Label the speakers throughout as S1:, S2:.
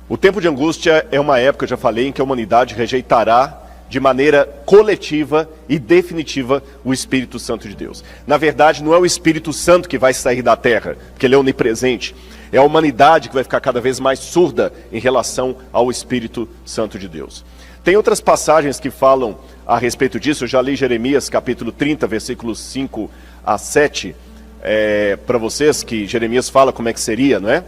S1: O tempo de angústia é uma época, eu já falei, em que a humanidade rejeitará de maneira coletiva e definitiva o Espírito Santo de Deus. Na verdade, não é o Espírito Santo que vai sair da terra, porque ele é onipresente. É a humanidade que vai ficar cada vez mais surda em relação ao Espírito Santo de Deus. Tem outras passagens que falam a respeito disso. Eu já li Jeremias capítulo 30, versículos 5 a 7, para vocês, que Jeremias fala como é que seria, não é?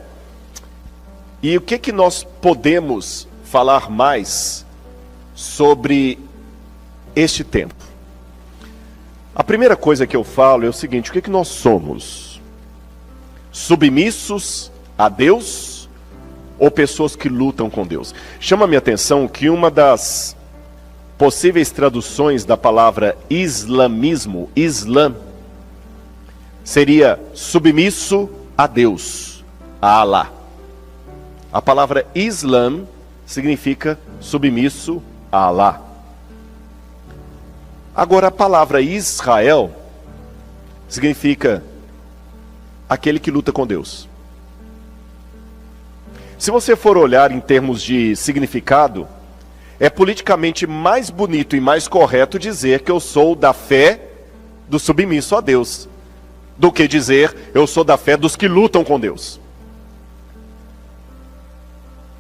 S1: E o que nós podemos falar mais sobre este tempo? A primeira coisa que eu falo é o seguinte: o que nós somos? Submissos a Deus ou pessoas que lutam com Deus? Chama a minha atenção que uma das possíveis traduções da palavra islamismo, Islã, seria submisso a Deus, a Alá. A palavra Islã significa submisso a Alá. Agora, a palavra Israel significa aquele que luta com Deus. Se você for olhar em termos de significado, é politicamente mais bonito e mais correto dizer que eu sou da fé do submisso a Deus, do que dizer eu sou da fé dos que lutam com Deus.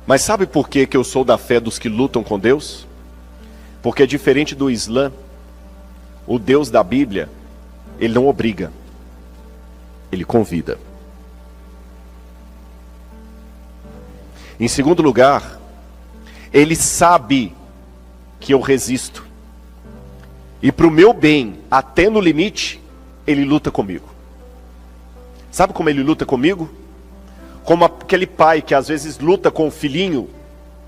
S1: Mas sabe por que eu sou da fé dos que lutam com Deus? Porque diferente do Islã, o Deus da Bíblia, ele não obriga, ele convida. Em segundo lugar, ele sabe que eu resisto. E para o meu bem, até no limite, ele luta comigo. Sabe como ele luta comigo? Como aquele pai que às vezes luta com o filhinho,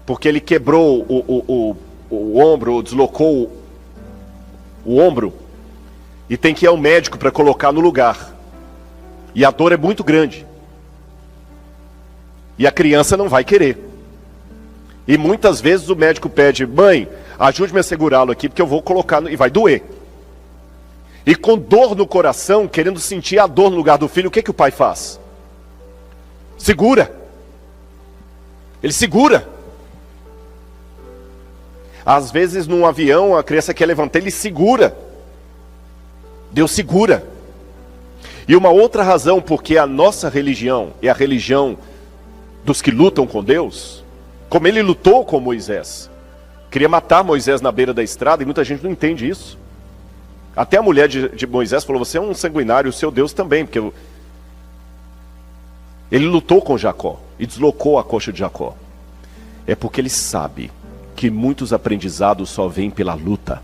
S1: porque ele quebrou o ombro, ou deslocou o ombro, e tem que ir ao médico para colocar no lugar. E a dor é muito grande. E a criança não vai querer. E muitas vezes o médico pede: mãe, ajude-me a segurá-lo aqui, porque eu vou colocar, e vai doer. E com dor no coração, querendo sentir a dor no lugar do filho, o que o pai faz? Segura. Ele segura. Às vezes num avião a criança quer levantar, ele segura. Deus segura. E uma outra razão porque a nossa religião é a religião dos que lutam com Deus, como ele lutou com Moisés. Queria matar Moisés na beira da estrada, e muita gente não entende isso. Até a mulher de Moisés falou: você é um sanguinário, o seu Deus também, porque ele lutou com Jacó e deslocou a coxa de Jacó. É porque ele sabe que muitos aprendizados só vêm pela luta.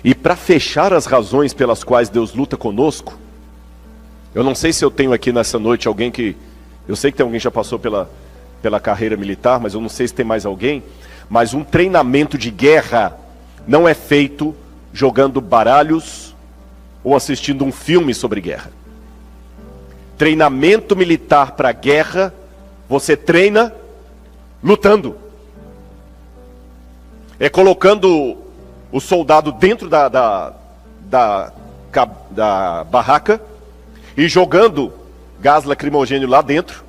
S1: E para fechar as razões pelas quais Deus luta conosco, eu não sei se eu tenho aqui nessa noite alguém que... Eu sei que tem alguém que já passou pela carreira militar, mas eu não sei se tem mais alguém. Mas um treinamento de guerra não é feito jogando baralhos ou assistindo um filme sobre guerra. Treinamento militar para guerra, você treina lutando. É colocando o soldado dentro da barraca e jogando gás lacrimogêneo lá dentro,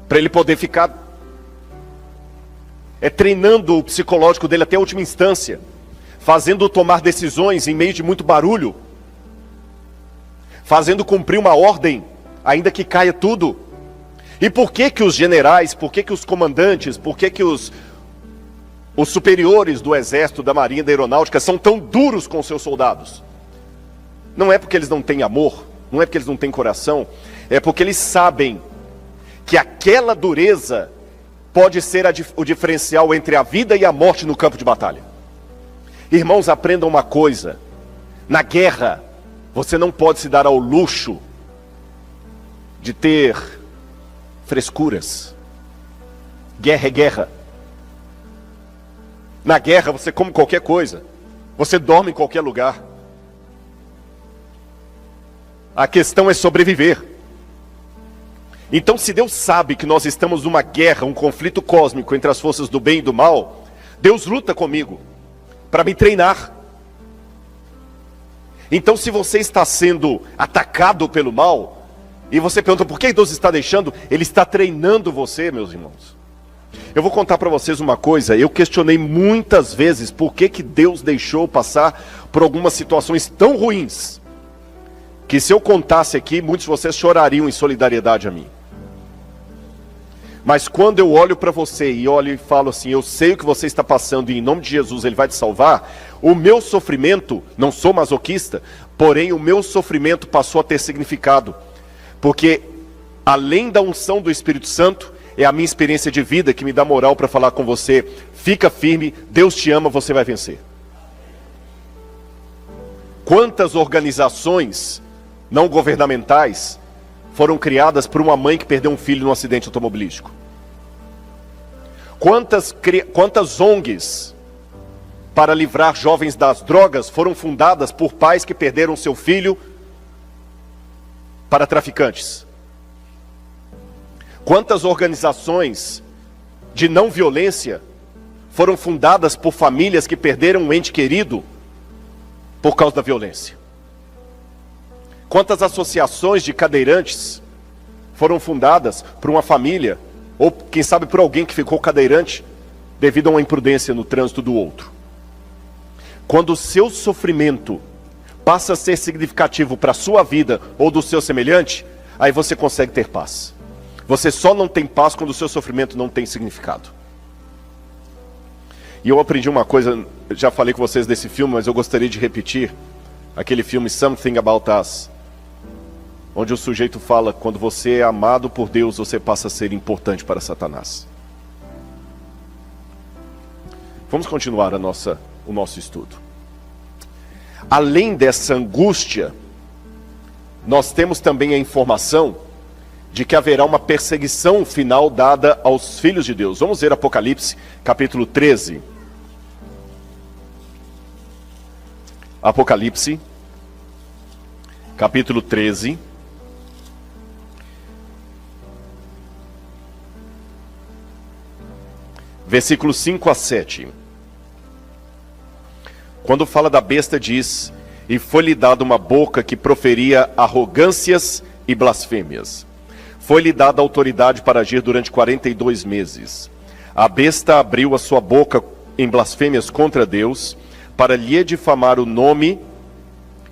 S1: para ele poder ficar. É treinando o psicológico dele até a última instância, fazendo-o tomar decisões em meio de muito barulho, fazendo cumprir uma ordem, ainda que caia tudo. E por que os generais, por que os comandantes, por que os superiores do exército, da marinha, da aeronáutica são tão duros com seus soldados? Não é porque eles não têm amor, não é porque eles não têm coração, é porque eles sabem que aquela dureza pode ser o diferencial entre a vida e a morte no campo de batalha. Irmãos, aprendam uma coisa: na guerra, você não pode se dar ao luxo de ter frescuras. Guerra é guerra. Na guerra você come qualquer coisa, você dorme em qualquer lugar. A questão é sobreviver. Então, se Deus sabe que nós estamos numa guerra, um conflito cósmico entre as forças do bem e do mal, Deus luta comigo para me treinar. Então, se você está sendo atacado pelo mal, E você pergunta, por que Deus está deixando? Ele está treinando você, meus irmãos. Eu vou contar para vocês uma coisa. Eu questionei muitas vezes por que Deus deixou passar por algumas situações tão ruins, que se eu contasse aqui, muitos de vocês chorariam em solidariedade a mim. Mas quando eu olho para você e olho e falo assim, eu sei o que você está passando e em nome de Jesus Ele vai te salvar, o meu sofrimento, não sou masoquista, porém o meu sofrimento passou a ter significado. Porque além da unção do Espírito Santo, é a minha experiência de vida que me dá moral para falar com você, fica firme, Deus te ama, você vai vencer. Quantas organizações não governamentais foram criadas por uma mãe que perdeu um filho num acidente automobilístico? Quantas ONGs para livrar jovens das drogas foram fundadas por pais que perderam seu filho para traficantes? Quantas organizações de não violência foram fundadas por famílias que perderam um ente querido por causa da violência? Quantas associações de cadeirantes foram fundadas por uma família, ou quem sabe por alguém que ficou cadeirante devido a uma imprudência no trânsito do outro? Quando o seu sofrimento passa a ser significativo para a sua vida ou do seu semelhante, aí você consegue ter paz. Você só não tem paz quando o seu sofrimento não tem significado. E eu aprendi uma coisa, já falei com vocês desse filme, mas eu gostaria de repetir. Aquele filme Something About Us, onde o sujeito fala, quando você é amado por Deus, você passa a ser importante para Satanás. Vamos continuar o nosso estudo. Além dessa angústia, nós temos também a informação de que haverá uma perseguição final dada aos filhos de Deus. Vamos ver Apocalipse, capítulo 13. Apocalipse, capítulo 13. Versículos 5 a 7. Quando fala da besta diz, e foi-lhe dada uma boca que proferia arrogâncias e blasfêmias. Foi-lhe dada autoridade para agir durante 42 meses. A besta abriu a sua boca em blasfêmias contra Deus, para lhe difamar o nome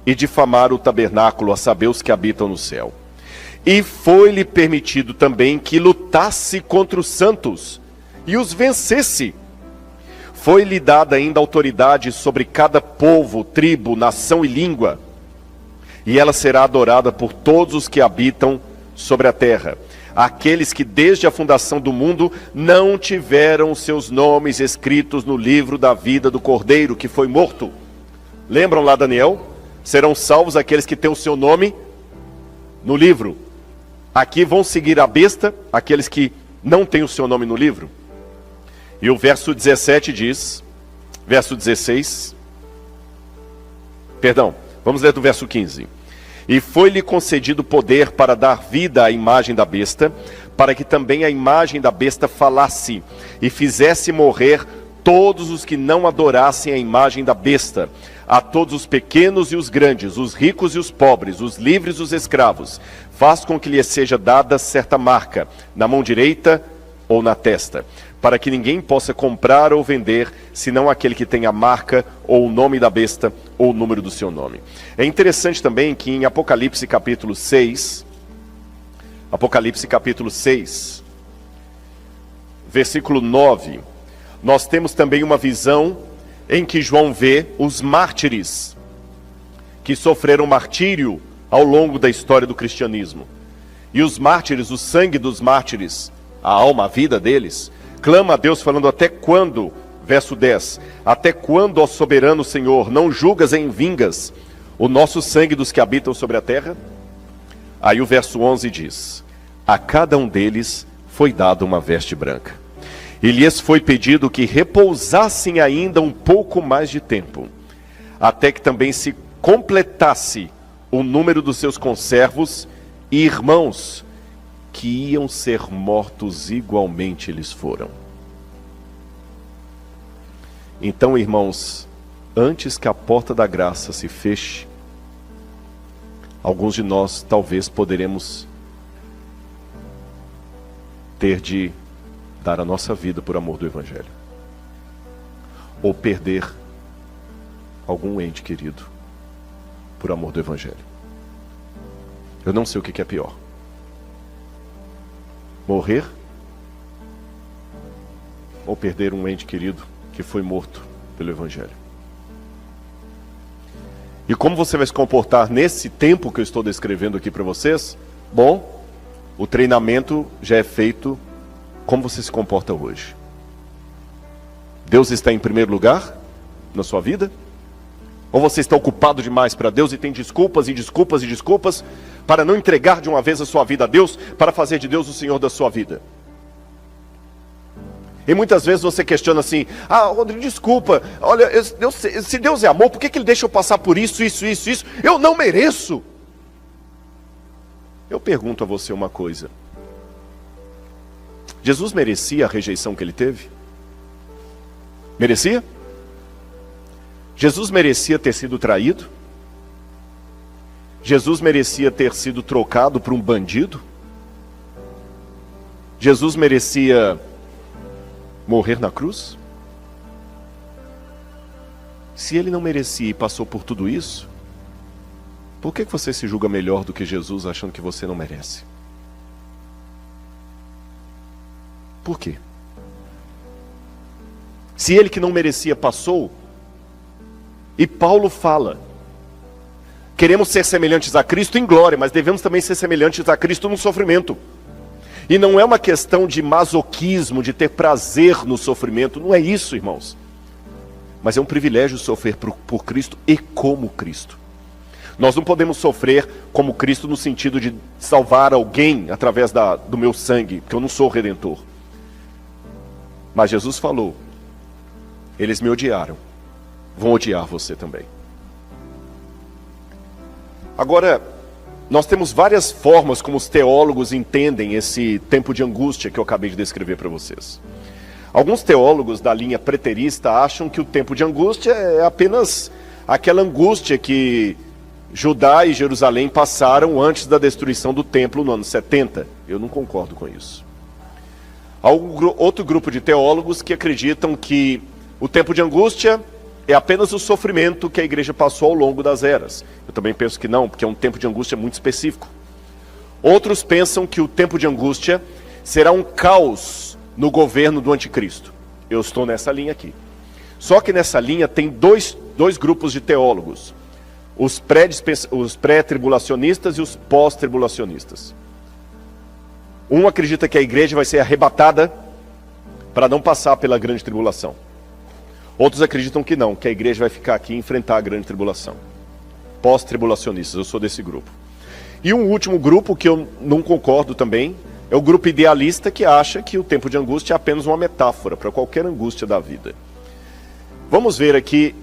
S1: e difamar o tabernáculo, a saber, os que habitam no céu. E foi-lhe permitido também que lutasse contra os santos e os vencesse. Foi-lhe dada ainda autoridade sobre cada povo, tribo, nação e língua. E ela será adorada por todos os que habitam sobre a terra. Aqueles que desde a fundação do mundo não tiveram seus nomes escritos no livro da vida do Cordeiro, que foi morto. Lembram lá Daniel? Serão salvos aqueles que têm o seu nome no livro. Aqui vão seguir a besta, aqueles que não têm o seu nome no livro. E o verso 17 diz, verso 16, perdão, vamos ler do verso 15. E foi-lhe concedido poder para dar vida à imagem da besta, para que também a imagem da besta falasse e fizesse morrer todos os que não adorassem a imagem da besta, a todos os pequenos e os grandes, os ricos e os pobres, os livres e os escravos. Faz com que lhe seja dada certa marca, na mão direita ou na testa, para que ninguém possa comprar ou vender, senão aquele que tem a marca, ou o nome da besta, ou o número do seu nome. É interessante também que em Apocalipse capítulo 6, versículo 9, nós temos também uma visão em que João vê os mártires que sofreram martírio ao longo da história do cristianismo. E os mártires, o sangue dos mártires, a alma, a vida deles, clama a Deus falando, até quando, verso 10, até quando, ó soberano Senhor, não julgas em vingas o nosso sangue dos que habitam sobre a terra? Aí o verso 11 diz, a cada um deles foi dada uma veste branca, e lhes foi pedido que repousassem ainda um pouco mais de tempo, até que também se completasse o número dos seus conservos e irmãos, que iam ser mortos igualmente eles foram. Então, irmãos, antes que a porta da graça se feche, alguns de nós talvez poderemos ter de dar a nossa vida por amor do Evangelho, ou perder algum ente querido por amor do Evangelho. Eu não sei o que é pior: morrer ou perder um ente querido que foi morto pelo Evangelho. E como você vai se comportar nesse tempo que eu estou descrevendo aqui para vocês? Bom, o treinamento já é feito como você se comporta hoje. Deus está em primeiro lugar na sua vida? Ou você está ocupado demais para Deus e tem desculpas e desculpas e desculpas para não entregar de uma vez a sua vida a Deus, para fazer de Deus o Senhor da sua vida? E muitas vezes você questiona assim: ah, Rodrigo, desculpa, olha, se Deus é amor, por que Ele deixa eu passar por isso? Eu não mereço. Eu pergunto a você uma coisa: Jesus merecia a rejeição que Ele teve? Merecia? Jesus merecia ter sido traído? Jesus merecia ter sido trocado por um bandido? Jesus merecia morrer na cruz? Se Ele não merecia e passou por tudo isso, por que você se julga melhor do que Jesus, achando que você não merece? Por quê? Se Ele que não merecia passou, e Paulo fala: queremos ser semelhantes a Cristo em glória, mas devemos também ser semelhantes a Cristo no sofrimento. E não é uma questão de masoquismo, de ter prazer no sofrimento, não é isso, irmãos. Mas é um privilégio sofrer por Cristo e como Cristo. Nós não podemos sofrer como Cristo no sentido de salvar alguém através do meu sangue, porque eu não sou redentor. Mas Jesus falou: eles me odiaram, vão odiar você também. Agora, nós temos várias formas como os teólogos entendem esse tempo de angústia que eu acabei de descrever para vocês. Alguns teólogos da linha preterista acham que o tempo de angústia é apenas aquela angústia que Judá e Jerusalém passaram antes da destruição do templo no ano 70. Eu não concordo com isso. Há outro grupo de teólogos que acreditam que o tempo de angústia é apenas o sofrimento que a igreja passou ao longo das eras. Eu também penso que não, porque é um tempo de angústia muito específico. Outros pensam que o tempo de angústia será um caos no governo do anticristo. Eu estou nessa linha aqui. Só que nessa linha tem dois grupos de teólogos: os pré-tribulacionistas e os pós-tribulacionistas. Um acredita que a igreja vai ser arrebatada para não passar pela grande tribulação. Outros acreditam que não, que a igreja vai ficar aqui e enfrentar a grande tribulação. Pós-tribulacionistas, eu sou desse grupo. E um último grupo que eu não concordo também é o grupo idealista, que acha que o tempo de angústia é apenas uma metáfora para qualquer angústia da vida. Vamos ver aqui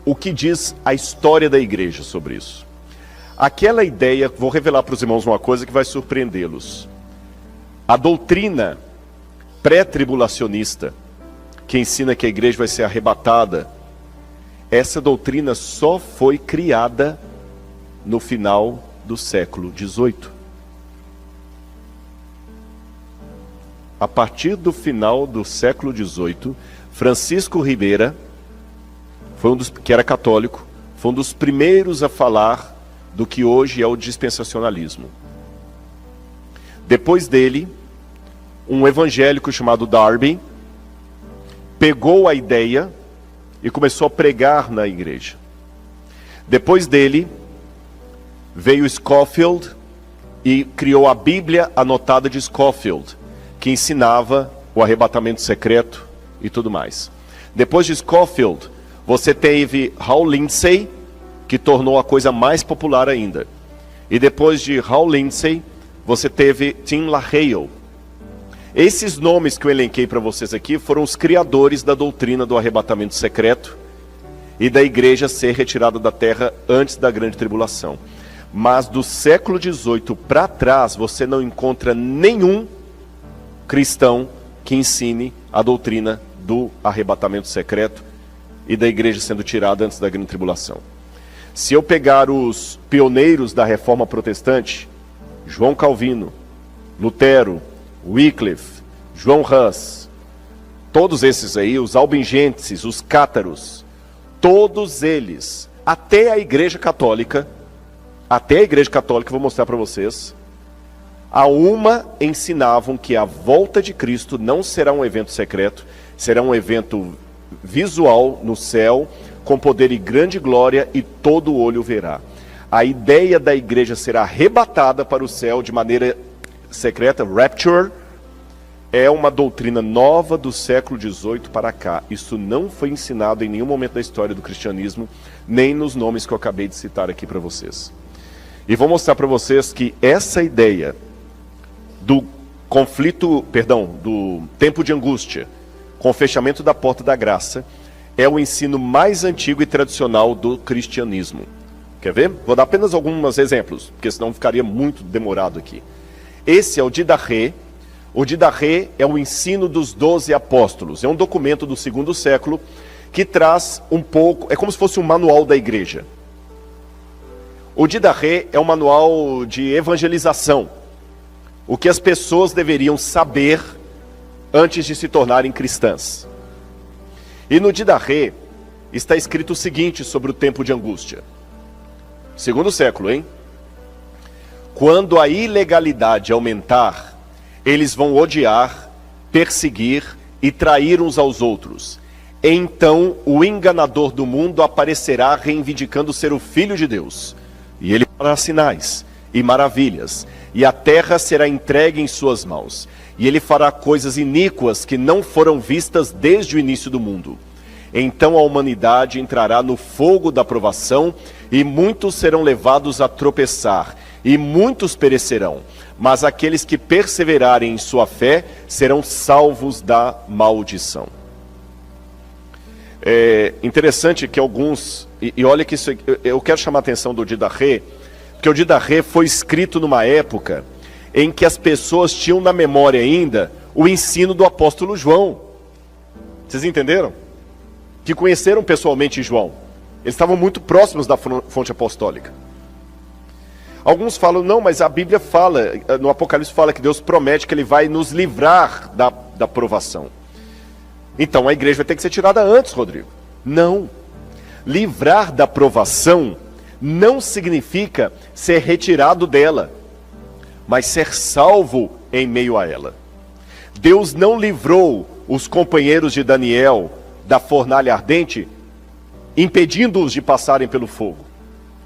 S1: o que diz a história da igreja sobre isso. Aquela ideia, vou revelar para os irmãos uma coisa que vai surpreendê-los. A doutrina pré-tribulacionista, que ensina que a igreja vai ser arrebatada, essa doutrina só foi criada no final do século XVIII. A partir do final do século XVIII, Francisco Ribeira, que era católico, foi um dos primeiros a falar do que hoje é o dispensacionalismo. Depois dele, um evangélico chamado Darby pegou a ideia e começou a pregar na igreja. Depois dele, veio Scofield e criou a Bíblia anotada de Scofield, que ensinava o arrebatamento secreto e tudo mais. Depois de Scofield, você teve Hal Lindsey, que tornou a coisa mais popular ainda. E depois de Hal Lindsey, você teve Tim LaHaye. Esses nomes que eu elenquei para vocês aqui foram os criadores da doutrina do arrebatamento secreto e da igreja ser retirada da terra antes da grande tribulação. Mas do século XVIII para trás, você não encontra nenhum cristão que ensine a doutrina do arrebatamento secreto e da igreja sendo tirada antes da grande tribulação. Se eu pegar os pioneiros da reforma protestante, João Calvino, Lutero, Wycliffe, João Hus, todos esses aí, os albigenses, os cátaros, todos eles, até a Igreja Católica, vou mostrar para vocês, a uma ensinavam que a volta de Cristo não será um evento secreto, será um evento visual no céu, com poder e grande glória, e todo olho verá. A ideia da igreja ser arrebatada para o céu de maneira secreta, rapture, é uma doutrina nova do século XVIII para cá. Isso não foi ensinado em nenhum momento da história do cristianismo, nem nos nomes que eu acabei de citar aqui para vocês. E vou mostrar para vocês que essa ideia do do tempo de angústia, com o fechamento da porta da graça, é o ensino mais antigo e tradicional do cristianismo. Quer ver? Vou dar apenas alguns exemplos, porque senão ficaria muito demorado aqui. Esse é o Didache. O Didache é o ensino dos 12 apóstolos. É um documento do segundo século que traz um pouco, é como se fosse um manual da igreja. O Didache é um manual de evangelização. O que as pessoas deveriam saber antes de se tornarem cristãs. E no Didache está escrito o seguinte sobre o tempo de angústia. Segundo século, hein? Quando a ilegalidade aumentar, eles vão odiar, perseguir e trair uns aos outros. Então o enganador do mundo aparecerá reivindicando ser o Filho de Deus. E ele fará sinais e maravilhas, e a terra será entregue em suas mãos. E ele fará coisas iníquas que não foram vistas desde o início do mundo. Então a humanidade entrará no fogo da provação, e muitos serão levados a tropeçar, e muitos perecerão. Mas aqueles que perseverarem em sua fé serão salvos da maldição. É interessante que alguns, e olha que isso, eu quero chamar a atenção do Didache, porque o Didache foi escrito numa época em que as pessoas tinham na memória ainda o ensino do apóstolo João. Vocês entenderam? Que conheceram pessoalmente João. Eles estavam muito próximos da fonte apostólica. Alguns falam, não, mas a Bíblia fala, no Apocalipse fala que Deus promete que Ele vai nos livrar da provação. Então a igreja vai ter que ser tirada antes, Rodrigo. Não. Livrar da provação não significa ser retirado dela, mas ser salvo em meio a ela. Deus não livrou os companheiros de Daniel da fornalha ardente, impedindo-os de passarem pelo fogo.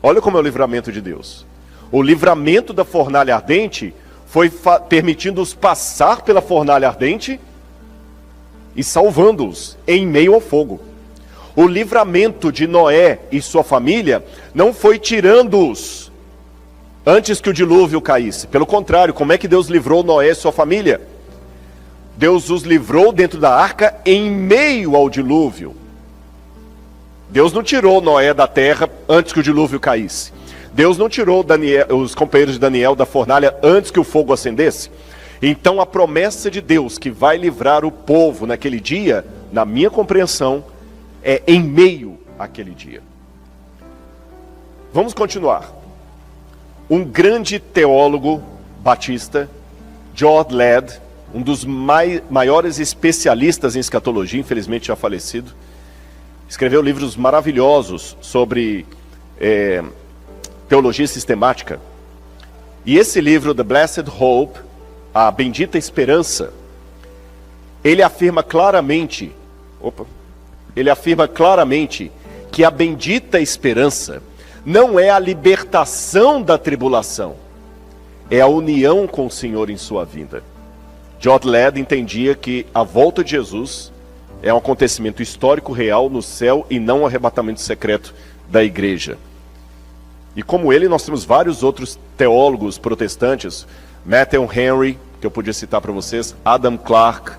S1: Olha como é o livramento de Deus. O livramento da fornalha ardente foi permitindo-os passar pela fornalha ardente e salvando-os em meio ao fogo. O livramento de Noé e sua família não foi tirando-os antes que o dilúvio caísse. Pelo contrário, como é que Deus livrou Noé e sua família? Deus os livrou dentro da arca em meio ao dilúvio. Deus não tirou Noé da terra antes que o dilúvio caísse. Deus não tirou os companheiros de Daniel da fornalha antes que o fogo acendesse. Então a promessa de Deus que vai livrar o povo naquele dia, na minha compreensão, é em meio àquele dia. Vamos continuar. Um grande teólogo batista, George Ladd, um dos maiores especialistas em escatologia, infelizmente já falecido, escreveu livros maravilhosos sobre teologia sistemática. E esse livro, The Blessed Hope, a Bendita Esperança, ele afirma claramente que a bendita esperança não é a libertação da tribulação, é a união com o Senhor em sua vinda. George Ladd entendia que a volta de Jesus é um acontecimento histórico real no céu e não um arrebatamento secreto da igreja. E como ele, nós temos vários outros teólogos protestantes, Matthew Henry, que eu podia citar para vocês, Adam Clarke,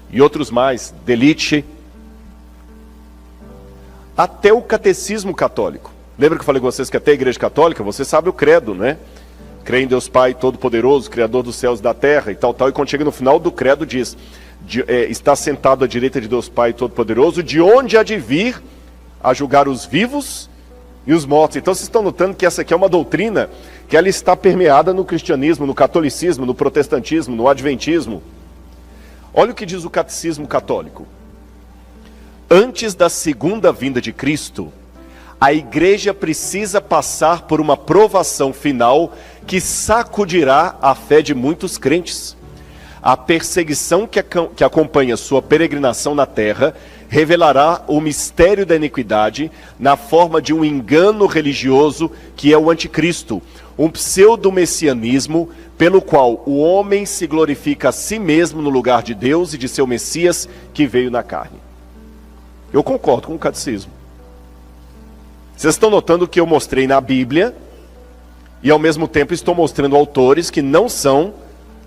S1: e outros mais, Delitzsch, até o catecismo católico. Lembra que eu falei com vocês que até a igreja católica, você sabe o credo, né? Crê em Deus Pai Todo-Poderoso, Criador dos céus e da terra, e tal, e quando chega no final do credo diz, está sentado à direita de Deus Pai Todo-Poderoso, de onde há de vir a julgar os vivos e os mortos. Então vocês estão notando que essa aqui é uma doutrina que ela está permeada no cristianismo, no catolicismo, no protestantismo, no adventismo. Olha o que diz o catecismo católico. Antes da segunda vinda de Cristo, a igreja precisa passar por uma provação final que sacudirá a fé de muitos crentes. A perseguição que acompanha sua peregrinação na terra revelará o mistério da iniquidade na forma de um engano religioso que é o anticristo, um pseudo-messianismo pelo qual o homem se glorifica a si mesmo no lugar de Deus e de seu Messias que veio na carne. Eu concordo com o catecismo. Vocês estão notando que eu mostrei na Bíblia e ao mesmo tempo estou mostrando autores que não são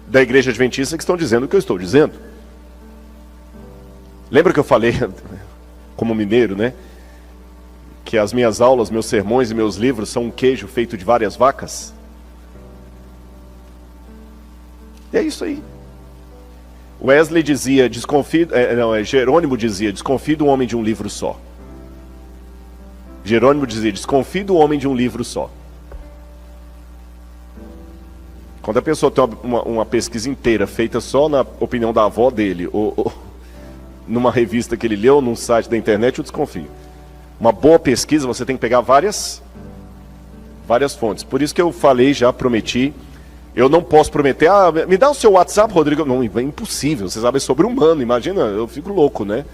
S1: da igreja adventista que estão dizendo o que eu estou dizendo. Lembra que eu falei, como mineiro, né? Que as minhas aulas, meus sermões e meus livros são um queijo feito de várias vacas? E é isso aí. Wesley dizia, Jerônimo dizia, desconfie do homem de um livro só. Jerônimo dizia, desconfie do homem de um livro só. Quando a pessoa tem uma pesquisa inteira feita só na opinião da avó dele, ou numa revista que ele leu, num site da internet, eu desconfio. Uma boa pesquisa, você tem que pegar várias fontes. Por isso que eu falei, já prometi, eu não posso prometer, me dá o seu WhatsApp, Rodrigo. Não, é impossível, você sabe, é sobre-humano, imagina, eu fico louco, né?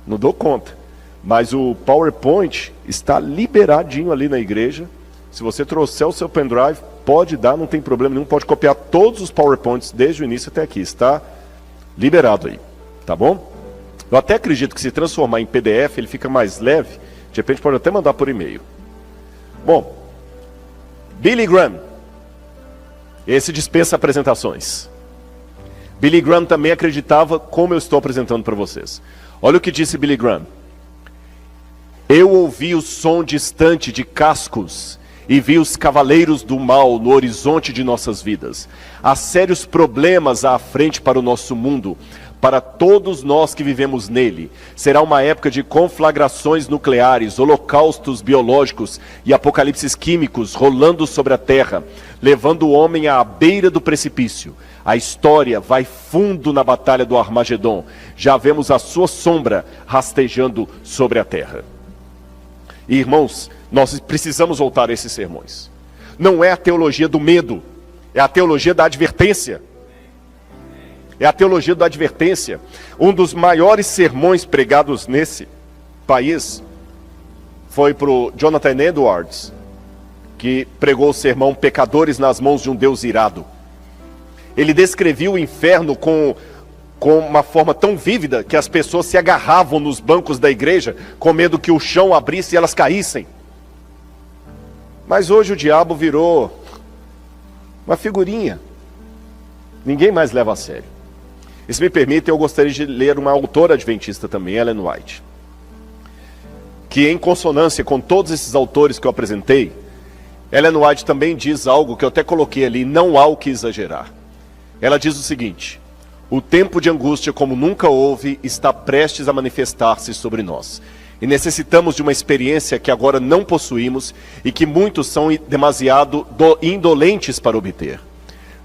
S1: Não dou conta. Mas o PowerPoint está liberadinho ali na igreja. Se você trouxer o seu pendrive, pode dar, não tem problema nenhum, pode copiar todos os PowerPoints desde o início até aqui, está liberado aí, tá bom? Eu até acredito que se transformar em PDF, ele fica mais leve, de repente pode até mandar por e-mail. Bom, Billy Graham, esse dispensa apresentações. Billy Graham também acreditava como eu estou apresentando para vocês. Olha o que disse Billy Graham. Eu ouvi o som distante de cascos e vi os cavaleiros do mal no horizonte de nossas vidas. Há sérios problemas à frente para o nosso mundo, para todos nós que vivemos nele. Será uma época de conflagrações nucleares, holocaustos biológicos e apocalipses químicos rolando sobre a terra, levando o homem à beira do precipício. A história vai fundo na batalha do Armagedon. Já vemos a sua sombra rastejando sobre a terra. E, irmãos, nós precisamos voltar a esses sermões. Não é a teologia do medo, é a teologia da advertência. É a teologia da advertência. Um dos maiores sermões pregados nesse país foi para o Jonathan Edwards, que pregou o sermão Pecadores nas mãos de um Deus irado. Ele descrevia o inferno com uma forma tão vívida que as pessoas se agarravam nos bancos da igreja com medo que o chão abrisse e elas caíssem. Mas hoje o diabo virou uma figurinha. Ninguém mais leva a sério. E se me permite, eu gostaria de ler uma autora adventista também, Ellen White, que em consonância com todos esses autores que eu apresentei, Ellen White também diz algo que eu até coloquei ali, não há o que exagerar. Ela diz o seguinte: o tempo de angústia como nunca houve está prestes a manifestar-se sobre nós. E necessitamos de uma experiência que agora não possuímos e que muitos são demasiado indolentes para obter.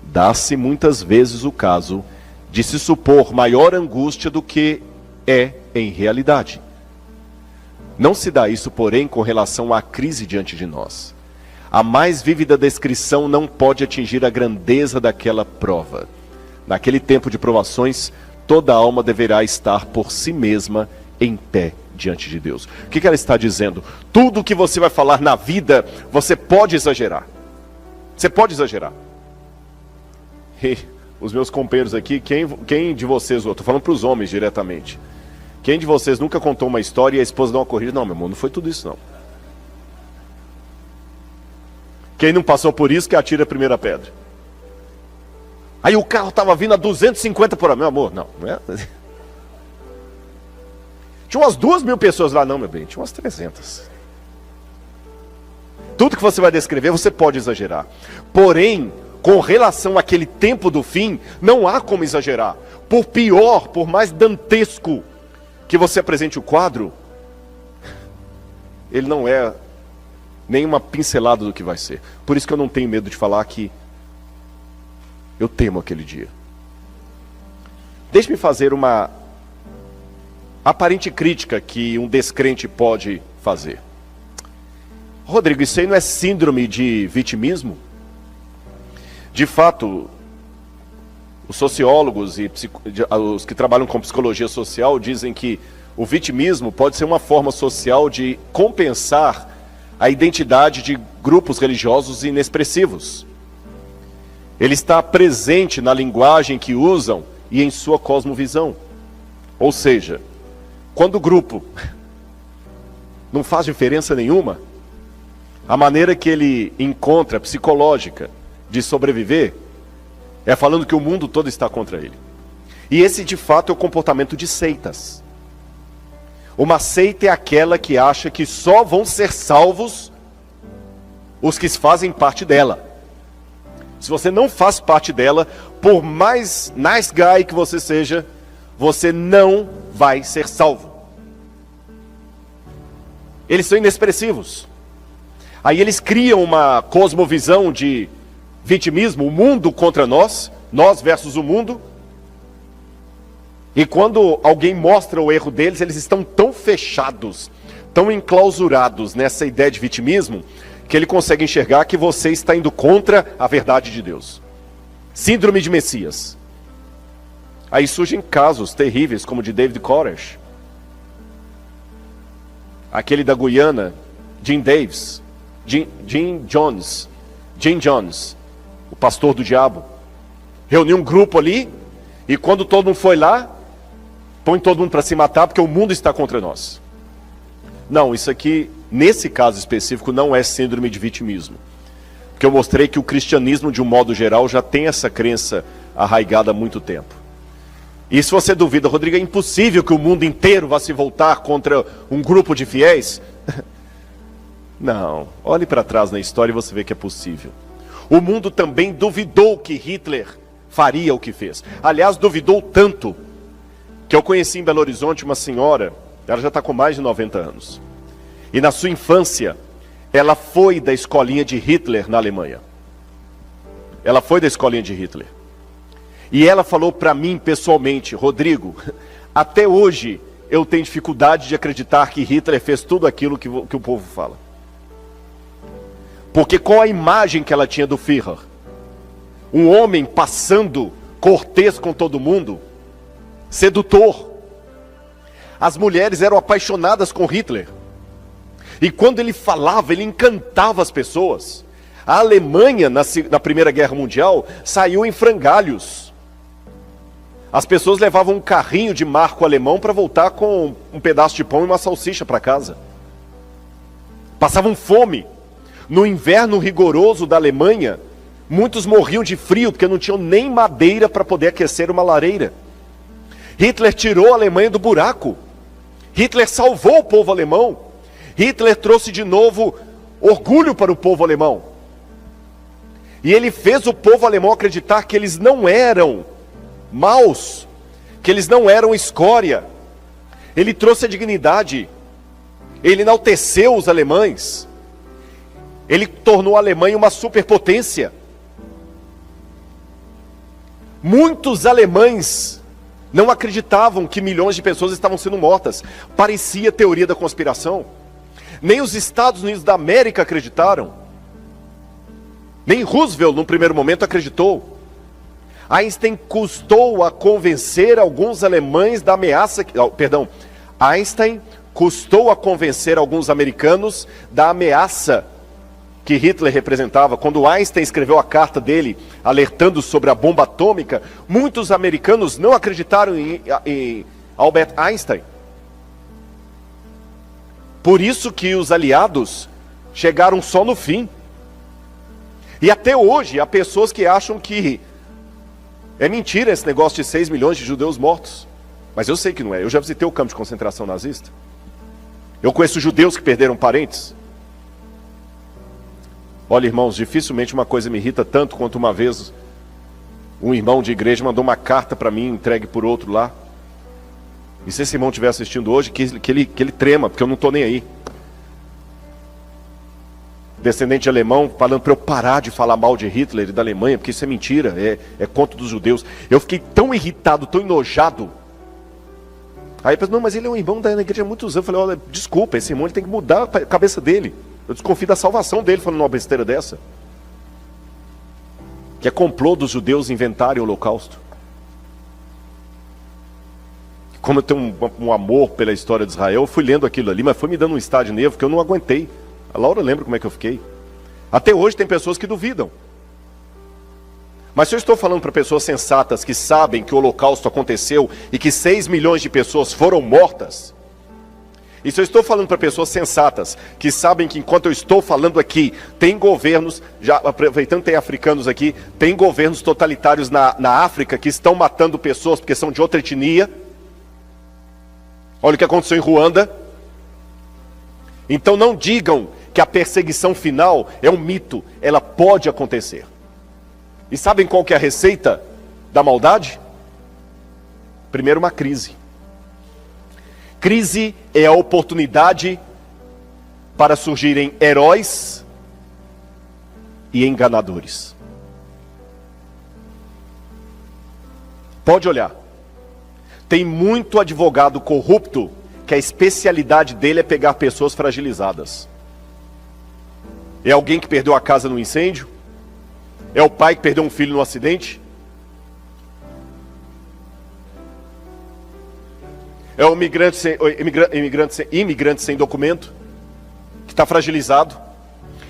S1: Dá-se muitas vezes o caso de se supor maior angústia do que é em realidade. Não se dá isso, porém, com relação à crise diante de nós. A mais vívida descrição não pode atingir a grandeza daquela prova. Naquele tempo de provações, toda alma deverá estar por si mesma em pé diante de Deus. O que ela está dizendo? Tudo que você vai falar na vida, você pode exagerar. Você pode exagerar. E os meus companheiros aqui, quem de vocês, eu estou falando para os homens diretamente, quem de vocês nunca contou uma história e a esposa dá uma corrida? Não, meu irmão, não foi tudo isso não. Quem não passou por isso, que atira a primeira pedra. Aí o carro estava vindo a 250 por hora. Meu amor, não é? Tinha umas 2.000 pessoas lá, não, meu bem, tinha umas 300. Tudo que você vai descrever, você pode exagerar. Porém, com relação àquele tempo do fim, não há como exagerar. Por pior, por mais dantesco que você apresente o quadro, ele não é nem uma pincelada do que vai ser. Por isso que eu não tenho medo de falar que eu temo aquele dia. Deixe-me fazer uma aparente crítica que um descrente pode fazer. Rodrigo, isso aí não é síndrome de vitimismo? De fato, os sociólogos e os que trabalham com psicologia social dizem que o vitimismo pode ser uma forma social de compensar a identidade de grupos religiosos inexpressivos. Ele está presente na linguagem que usam e em sua cosmovisão. Ou seja, quando o grupo não faz diferença nenhuma, a maneira que ele encontra psicológica de sobreviver é falando que o mundo todo está contra ele. E esse de fato é o comportamento de seitas. Uma seita é aquela que acha que só vão ser salvos os que fazem parte dela. Se você não faz parte dela, por mais nice guy que você seja, você não vai ser salvo. Eles são inexpressivos. Aí eles criam uma cosmovisão de vitimismo, o mundo contra nós, nós versus o mundo. E quando alguém mostra o erro deles, eles estão tão fechados, tão enclausurados nessa ideia de vitimismo, que ele consegue enxergar que você está indo contra a verdade de Deus. Síndrome de Messias. Aí surgem casos terríveis, como o de David Koresh, aquele da Guiana, Jim Jones, o pastor do diabo. Reuniu um grupo ali, e quando todo mundo foi lá, põe todo mundo para se matar, porque o mundo está contra nós. Não, isso aqui, nesse caso específico, não é síndrome de vitimismo. Porque eu mostrei que o cristianismo, de um modo geral, já tem essa crença arraigada há muito tempo. E se você duvida, Rodrigo, é impossível que o mundo inteiro vá se voltar contra um grupo de fiéis? Não, olhe para trás na história e você vê que é possível. O mundo também duvidou que Hitler faria o que fez. Aliás, duvidou tanto que eu conheci em Belo Horizonte uma senhora, ela já está com mais de 90 anos. E na sua infância, ela foi da escolinha de Hitler na Alemanha. Ela foi da escolinha de Hitler. E ela falou para mim pessoalmente, Rodrigo, até hoje eu tenho dificuldade de acreditar que Hitler fez tudo aquilo que o povo fala. Porque qual a imagem que ela tinha do Führer? Um homem passando cortês com todo mundo, sedutor. As mulheres eram apaixonadas com Hitler. E quando ele falava, ele encantava as pessoas. A Alemanha, na Primeira Guerra Mundial, saiu em frangalhos. As pessoas levavam um carrinho de marco alemão para voltar com um pedaço de pão e uma salsicha para casa. Passavam fome. No inverno rigoroso da Alemanha, muitos morriam de frio porque não tinham nem madeira para poder aquecer uma lareira. Hitler tirou a Alemanha do buraco. Hitler salvou o povo alemão. Hitler trouxe de novo orgulho para o povo alemão. E ele fez o povo alemão acreditar que eles não eram maus, que eles não eram escória. Ele trouxe a dignidade. Ele enalteceu os alemães. Ele tornou a Alemanha uma superpotência. Muitos alemães não acreditavam que milhões de pessoas estavam sendo mortas. Parecia teoria da conspiração. Nem os Estados Unidos da América acreditaram. Nem Roosevelt, no primeiro momento, acreditou. Einstein custou a convencer alguns alemães da ameaça... Einstein custou a convencer alguns americanos da ameaça que Hitler representava. Quando Einstein escreveu a carta dele, alertando sobre a bomba atômica, muitos americanos não acreditaram em Albert Einstein. Por isso que os aliados chegaram só no fim. E até hoje, há pessoas que acham que é mentira esse negócio de 6 milhões de judeus mortos. Mas eu sei que não é. Eu já visitei o campo de concentração nazista. Eu conheço judeus que perderam parentes. Olha, irmãos, dificilmente uma coisa me irrita tanto quanto uma vez um irmão de igreja mandou uma carta para mim, entregue por outro lá. E se esse irmão estiver assistindo hoje, que ele trema, porque eu não estou nem aí. descendente de alemão, falando para eu parar de falar mal de Hitler e da Alemanha, porque isso é mentira, é contra dos judeus. Eu fiquei tão irritado, tão enojado. Aí eu pensei, não, mas ele é um irmão da igreja há muitos anos. Eu falei, olha, desculpa, esse irmão ele tem que mudar a cabeça dele. Eu desconfio da salvação dele falando uma besteira dessa. Que é complô dos judeus inventarem o holocausto. Como eu tenho um amor pela história de Israel, eu fui lendo aquilo ali, mas foi me dando um estado de nervo que eu não aguentei. A Laura lembra como é que eu fiquei. Até hoje tem pessoas que duvidam. Mas se eu estou falando para pessoas sensatas que sabem que o holocausto aconteceu e que 6 milhões de pessoas foram mortas, e se eu estou falando para pessoas sensatas que sabem que enquanto eu estou falando aqui, tem governos, já aproveitando que tem africanos aqui, tem governos totalitários na África que estão matando pessoas porque são de outra etnia. Olha o que aconteceu em Ruanda. Então não digam que a perseguição final é um mito, ela pode acontecer. E sabem qual que é a receita da maldade? Primeiro, uma crise. Crise é a oportunidade para surgirem heróis e enganadores. Pode olhar. Tem muito advogado corrupto que a especialidade dele é pegar pessoas fragilizadas. É alguém que perdeu a casa no incêndio? É o pai que perdeu um filho no acidente? É o imigrante sem documento, que está fragilizado?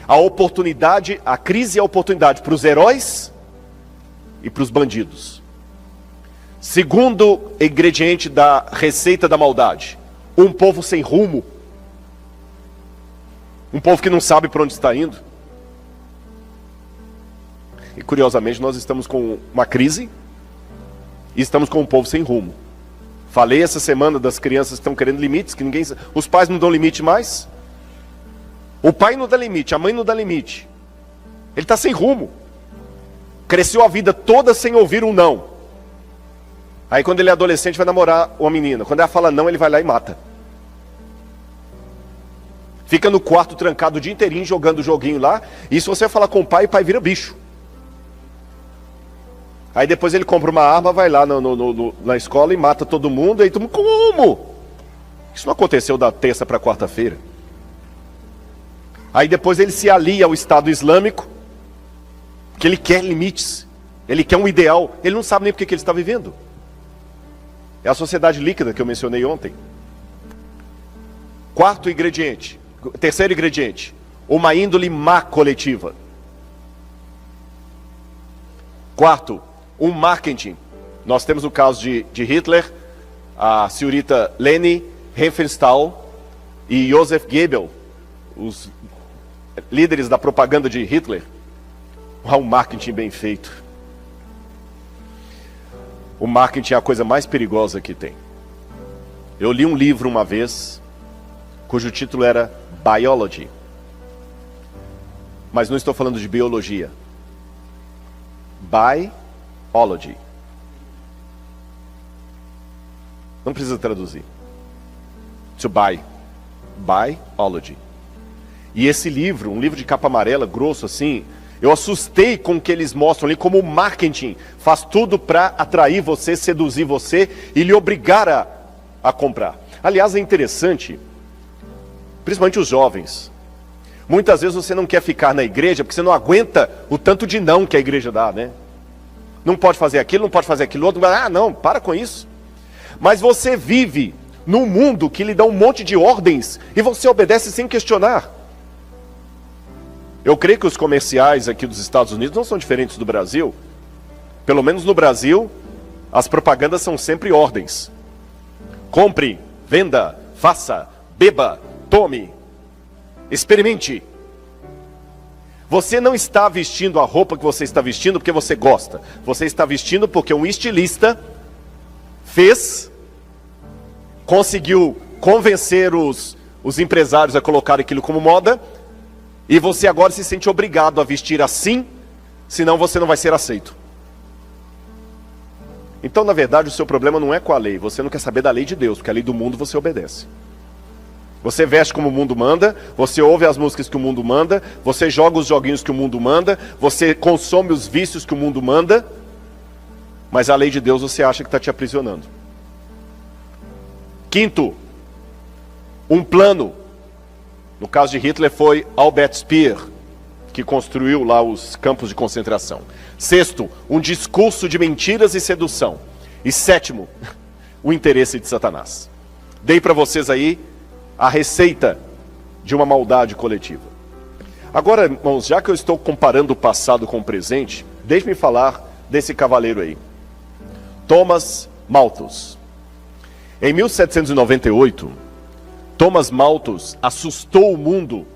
S1: A oportunidade, a crise é a oportunidade para os heróis e para os bandidos. Segundo ingrediente da receita da maldade, um povo sem rumo. Um povo que não sabe para onde está indo. E curiosamente nós estamos com uma crise e estamos com um povo sem rumo. Falei essa semana das crianças que estão querendo limites, que os pais não dão limite mais. O pai não dá limite, a mãe não dá limite. Ele está sem rumo. Cresceu a vida toda sem ouvir um não. Aí quando ele é adolescente vai namorar uma menina. Quando ela fala não, ele vai lá e mata. Fica no quarto trancado o dia inteirinho jogando o joguinho lá. E se você falar com o pai vira bicho. Aí depois ele compra uma arma, vai lá na escola e mata todo mundo. Aí todo mundo, como? Isso não aconteceu da terça para quarta-feira. Aí depois ele se alia ao Estado Islâmico, que ele quer limites, ele quer um ideal, ele não sabe nem porque que ele está vivendo. É a sociedade líquida que eu mencionei ontem. Terceiro ingrediente, uma índole má coletiva. Quarto, um marketing. Nós temos o caso de Hitler, a senhorita Leni Riefenstahl e Joseph Goebbels, os líderes da propaganda de Hitler. Um marketing bem feito. O marketing é a coisa mais perigosa que tem. Eu li um livro uma vez, cujo título era Biology. Mas não estou falando de biologia. Biology. Não precisa traduzir. To buy. Biology. E esse livro, um livro de capa amarela, grosso assim, eu assustei com o que eles mostram ali, como o marketing faz tudo para atrair você, seduzir você e lhe obrigar a comprar. Aliás, é interessante, principalmente os jovens. Muitas vezes você não quer ficar na igreja porque você não aguenta o tanto de não que a igreja dá, né? Não pode fazer aquilo, não pode fazer aquilo outro. Ah, não, para com isso. Mas você vive num mundo que lhe dá um monte de ordens e você obedece sem questionar. Eu creio que os comerciais aqui dos Estados Unidos não são diferentes do Brasil. Pelo menos no Brasil, as propagandas são sempre ordens. Compre, venda, faça, beba, tome, experimente. Você não está vestindo a roupa que você está vestindo porque você gosta. Você está vestindo porque um estilista conseguiu convencer os empresários a colocar aquilo como moda, e você agora se sente obrigado a vestir assim, senão você não vai ser aceito. Então, na verdade, o seu problema não é com a lei. Você não quer saber da lei de Deus, porque a lei do mundo você obedece. Você veste como o mundo manda, você ouve as músicas que o mundo manda, você joga os joguinhos que o mundo manda, você consome os vícios que o mundo manda, mas a lei de Deus você acha que está te aprisionando. Quinto, um plano. No caso de Hitler foi Albert Speer, que construiu lá os campos de concentração. Sexto, um discurso de mentiras e sedução. E sétimo, o interesse de Satanás. Dei para vocês aí a receita de uma maldade coletiva. Agora, irmãos, já que eu estou comparando o passado com o presente, deixe-me falar desse cavaleiro aí, Thomas Malthus. Em 1798, Thomas Malthus assustou o mundo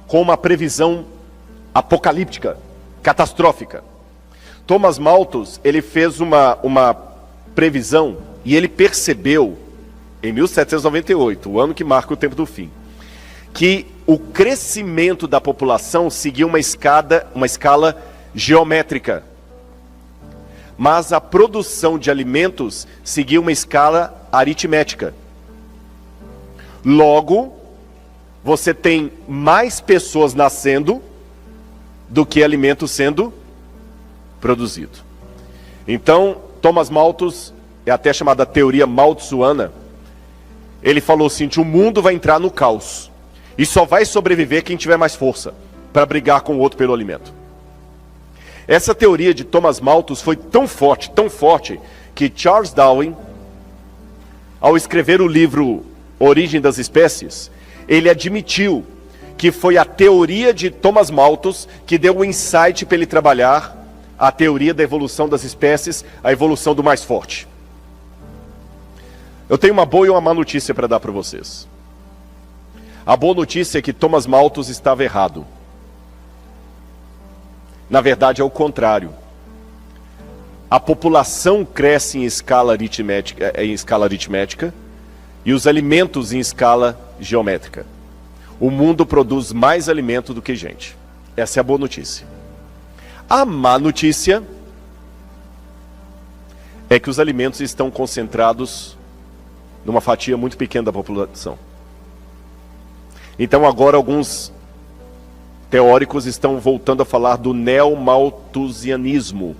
S1: com uma previsão apocalíptica, catastrófica. Thomas Malthus, ele fez uma previsão e ele percebeu, em 1798, o ano que marca o tempo do fim, que o crescimento da população seguia uma escala geométrica, mas a produção de alimentos seguia uma escala aritmética. Logo, você tem mais pessoas nascendo do que alimento sendo produzido. Então, Thomas Malthus, é até chamada teoria malthusiana, ele falou assim, que o mundo vai entrar no caos, e só vai sobreviver quem tiver mais força, para brigar com o outro pelo alimento. Essa teoria de Thomas Malthus foi tão forte, que Charles Darwin, ao escrever o livro Origem das Espécies, ele admitiu que foi a teoria de Thomas Malthus que deu o insight para ele trabalhar a teoria da evolução das espécies, a evolução do mais forte. Eu tenho uma boa e uma má notícia para dar para vocês. A boa notícia é que Thomas Malthus estava errado. Na verdade é o contrário. A população cresce em escala aritmética e os alimentos em escala geométrica. O mundo produz mais alimento do que gente. Essa é a boa notícia. A má notícia é que os alimentos estão concentrados numa fatia muito pequena da população. Então agora alguns teóricos estão voltando a falar do neomalthusianismo.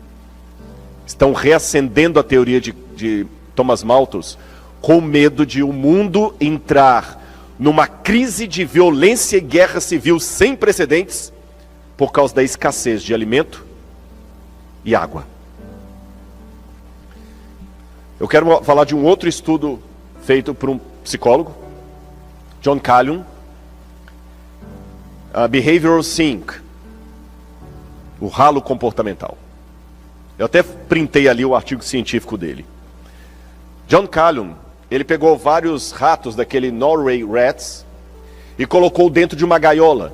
S1: Estão reacendendo a teoria de Thomas Malthus com medo de o mundo entrar numa crise de violência e guerra civil sem precedentes por causa da escassez de alimento e água. Eu quero falar de um outro estudo feito por um psicólogo, John Calhoun, Behavioral Sync, o ralo comportamental. Eu até printei ali o artigo científico dele. John Calhoun, ele pegou vários ratos daquele Norway Rats e colocou dentro de uma gaiola.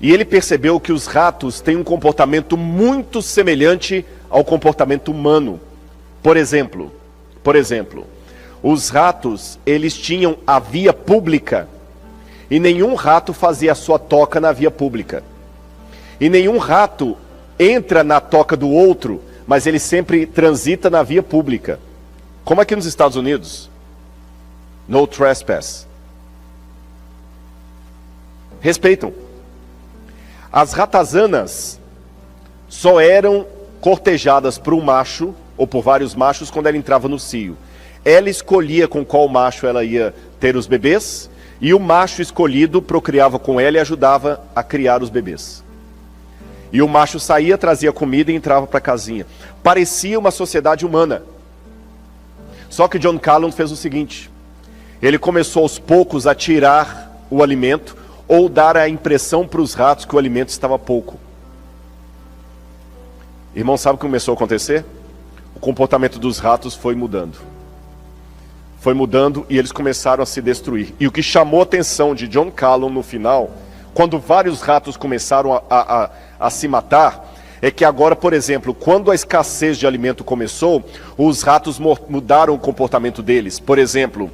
S1: E ele percebeu que os ratos têm um comportamento muito semelhante ao comportamento humano. Por exemplo, os ratos, eles tinham a via pública e nenhum rato fazia a sua toca na via pública. E nenhum rato entra na toca do outro, mas ele sempre transita na via pública. Como aqui nos Estados Unidos, no trespass. Respeitam. As ratazanas só eram cortejadas por um macho, ou por vários machos, quando ela entrava no cio. Ela escolhia com qual macho ela ia ter os bebês, e o macho escolhido procriava com ela e ajudava a criar os bebês. E o macho saía, trazia comida e entrava para a casinha. Parecia uma sociedade humana. Só que John Calhoun fez o seguinte: ele começou aos poucos a tirar o alimento, ou dar a impressão para os ratos que o alimento estava pouco. Irmão, sabe o que começou a acontecer? O comportamento dos ratos foi mudando. Foi mudando e eles começaram a se destruir. E o que chamou a atenção de John Calhoun no final, quando vários ratos começaram a se matar, é que agora, por exemplo, quando a escassez de alimento começou, os ratos mudaram o comportamento deles. Por exemplo,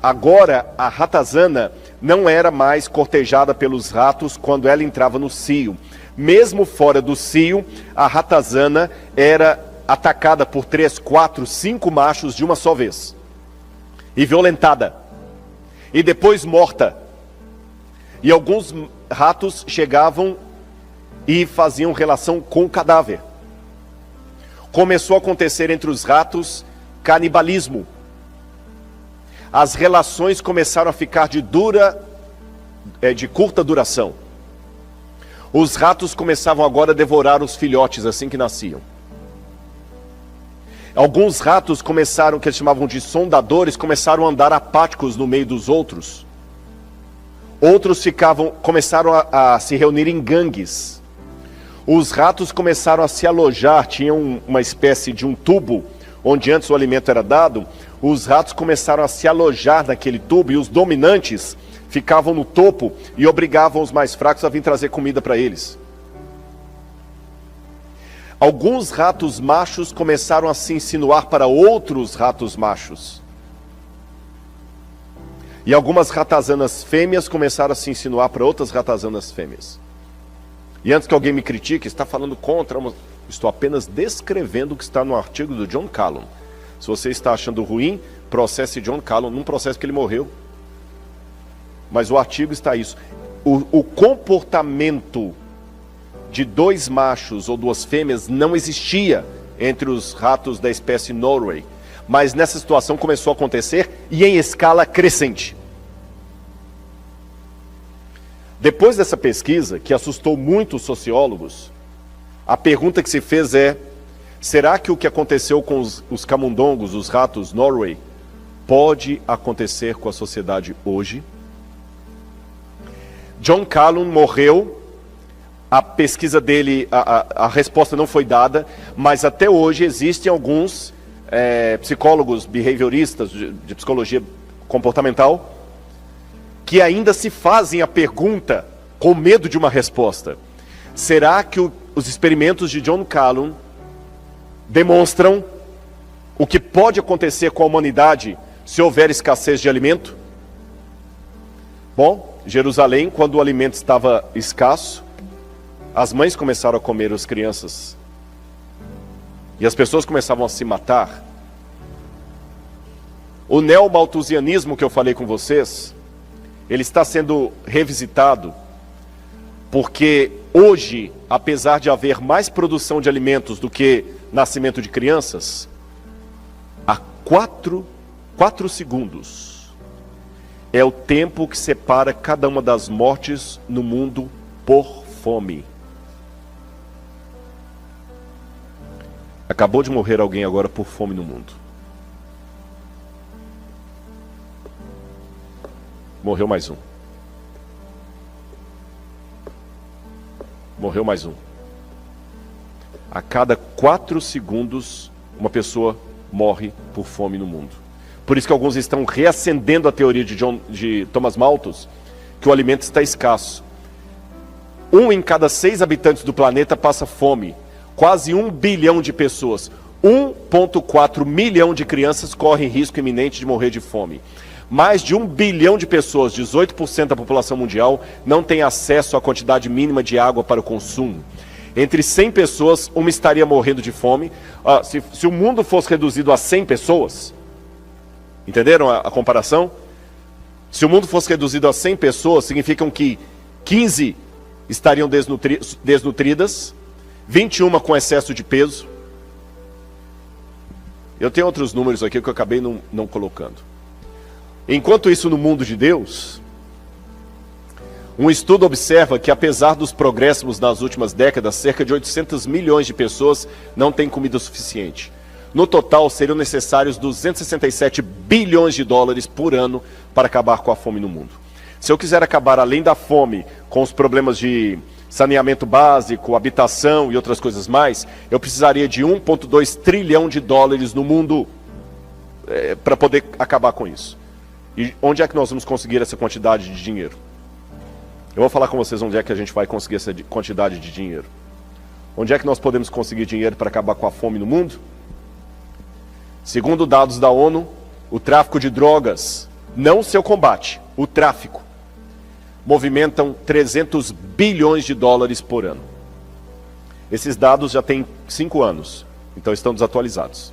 S1: agora a ratazana não era mais cortejada pelos ratos quando ela entrava no cio. Mesmo fora do cio, a ratazana era atacada por 3, 4, 5 machos de uma só vez. E violentada. e depois morta. E alguns ratos chegavam e faziam relação com o cadáver. Começou a acontecer entre os ratos canibalismo. As relações começaram a ficar de curta duração. Os ratos começavam agora a devorar os filhotes assim que nasciam. Alguns ratos começaram, que eles chamavam de sondadores, começaram a andar apáticos no meio dos outros. Outros começaram a se reunir em gangues. Os ratos começaram a se alojar, tinham uma espécie de um tubo, onde antes o alimento era dado. Os ratos começaram a se alojar naquele tubo, e os dominantes ficavam no topo e obrigavam os mais fracos a vir trazer comida para eles. Alguns ratos machos começaram a se insinuar para outros ratos machos. E algumas ratazanas fêmeas começaram a se insinuar para outras ratazanas fêmeas. E antes que alguém me critique, está falando contra, estou apenas descrevendo o que está no artigo do John Calhoun. Se você está achando ruim, processe John Calhoun, num processo que ele morreu. Mas o artigo está isso. O comportamento de dois machos ou duas fêmeas não existia entre os ratos da espécie Norway. Mas nessa situação começou a acontecer e em escala crescente. Depois dessa pesquisa, que assustou muito os sociólogos, a pergunta que se fez é: será que o que aconteceu com os camundongos, os ratos Norway, pode acontecer com a sociedade hoje? John Calhoun morreu, a pesquisa dele, a resposta não foi dada, mas até hoje existem alguns psicólogos behavioristas de psicologia comportamental que ainda se fazem a pergunta com medo de uma resposta. Será que os experimentos de John Calhoun demonstram o que pode acontecer com a humanidade se houver escassez de alimento? Bom, Jerusalém, quando o alimento estava escasso, as mães começaram a comer as crianças. E as pessoas começavam a se matar. O neomalthusianismo que eu falei com vocês, ele está sendo revisitado, porque hoje, apesar de haver mais produção de alimentos do que nascimento de crianças, há 4 segundos é o tempo que separa cada uma das mortes no mundo por fome. Acabou de morrer alguém agora por fome no mundo. Morreu mais um. Morreu mais um. A cada 4 segundos, uma pessoa morre por fome no mundo. Por isso que alguns estão reacendendo a teoria de Thomas Malthus, que o alimento está escasso. 1 em cada 6 habitantes do planeta passa fome. Quase 1 bilhão de pessoas. 1,4 milhão de crianças correm risco iminente de morrer de fome. Mais de 1 bilhão de pessoas, 18% da população mundial, não tem acesso à quantidade mínima de água para o consumo. Entre 100 pessoas, uma estaria morrendo de fome. Se o mundo fosse reduzido a 100 pessoas, entenderam a comparação? Se o mundo fosse reduzido a 100 pessoas, significam que 15 estariam desnutridas, 21 com excesso de peso. Eu tenho outros números aqui que eu acabei não colocando. Enquanto isso, no mundo de Deus, um estudo observa que, apesar dos progressos nas últimas décadas, cerca de 800 milhões de pessoas não têm comida suficiente. No total, seriam necessários 267 bilhões de dólares por ano para acabar com a fome no mundo. Se eu quiser acabar, além da fome, com os problemas de saneamento básico, habitação e outras coisas mais, eu precisaria de 1,2 trilhão de dólares no mundo para poder acabar com isso. E onde é que nós vamos conseguir essa quantidade de dinheiro? Eu vou falar com vocês onde é que a gente vai conseguir essa quantidade de dinheiro. Onde é que nós podemos conseguir dinheiro para acabar com a fome no mundo? Segundo dados da ONU, o tráfico de drogas, não o seu combate, o tráfico, movimentam 300 bilhões de dólares por ano. Esses dados já têm 5 anos, então estão desatualizados.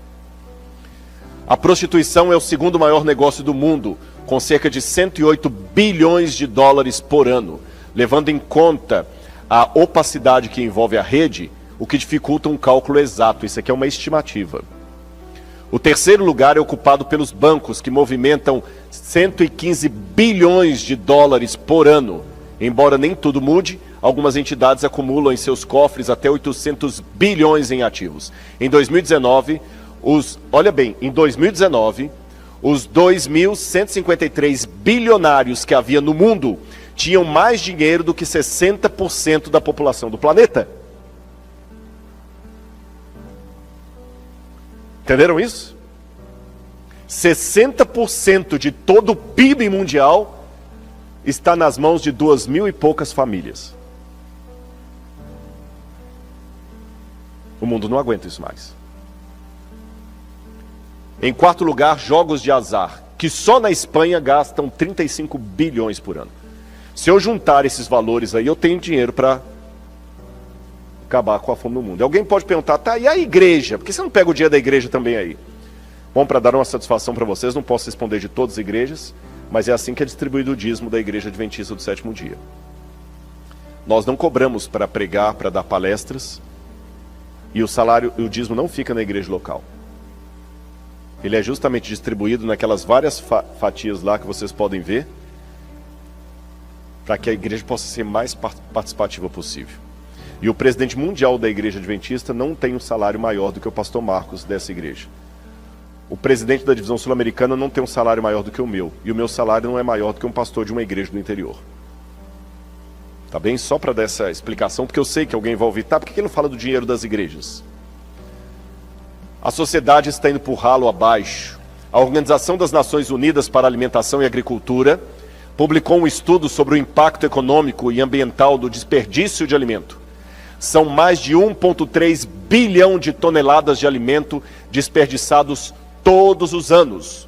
S1: A prostituição é o segundo maior negócio do mundo, com cerca de 108 bilhões de dólares por ano. Levando em conta a opacidade que envolve a rede, o que dificulta um cálculo exato. Isso aqui é uma estimativa. O terceiro lugar é ocupado pelos bancos, que movimentam 115 bilhões de dólares por ano. Embora nem tudo mude, algumas entidades acumulam em seus cofres até 800 bilhões em ativos. Em 2019, olha bem, em 2019, os 2.153 bilionários que havia no mundo tinham mais dinheiro do que 60% da população do planeta. Entenderam isso? 60% de todo o PIB mundial está nas mãos de 2.000 e poucas famílias. O mundo não aguenta isso mais. Em quarto lugar, jogos de azar, que só na Espanha gastam 35 bilhões por ano. Se eu juntar esses valores aí, eu tenho dinheiro para acabar com a fome no mundo. E alguém pode perguntar, tá, e a igreja? Por que você não pega o dia da igreja também aí? Bom, para dar uma satisfação para vocês, não posso responder de todas as igrejas, mas é assim que é distribuído o dízimo da Igreja Adventista do Sétimo Dia. Nós não cobramos para pregar, para dar palestras, e o dízimo não fica na igreja local. Ele é justamente distribuído naquelas várias fatias lá que vocês podem ver, para que a igreja possa ser mais participativa possível. E o presidente mundial da Igreja Adventista não tem um salário maior do que o pastor Marcos dessa igreja. O presidente da divisão sul-americana não tem um salário maior do que o meu. E o meu salário não é maior do que um pastor de uma igreja do interior. Tá bem? Só para dar essa explicação, porque eu sei que alguém vai ouvir. Tá, por que ele não fala do dinheiro das igrejas? A sociedade está indo por ralo abaixo. A Organização das Nações Unidas para a Alimentação e Agricultura publicou um estudo sobre o impacto econômico e ambiental do desperdício de alimento. São mais de 1,3 bilhão de toneladas de alimento desperdiçados todos os anos,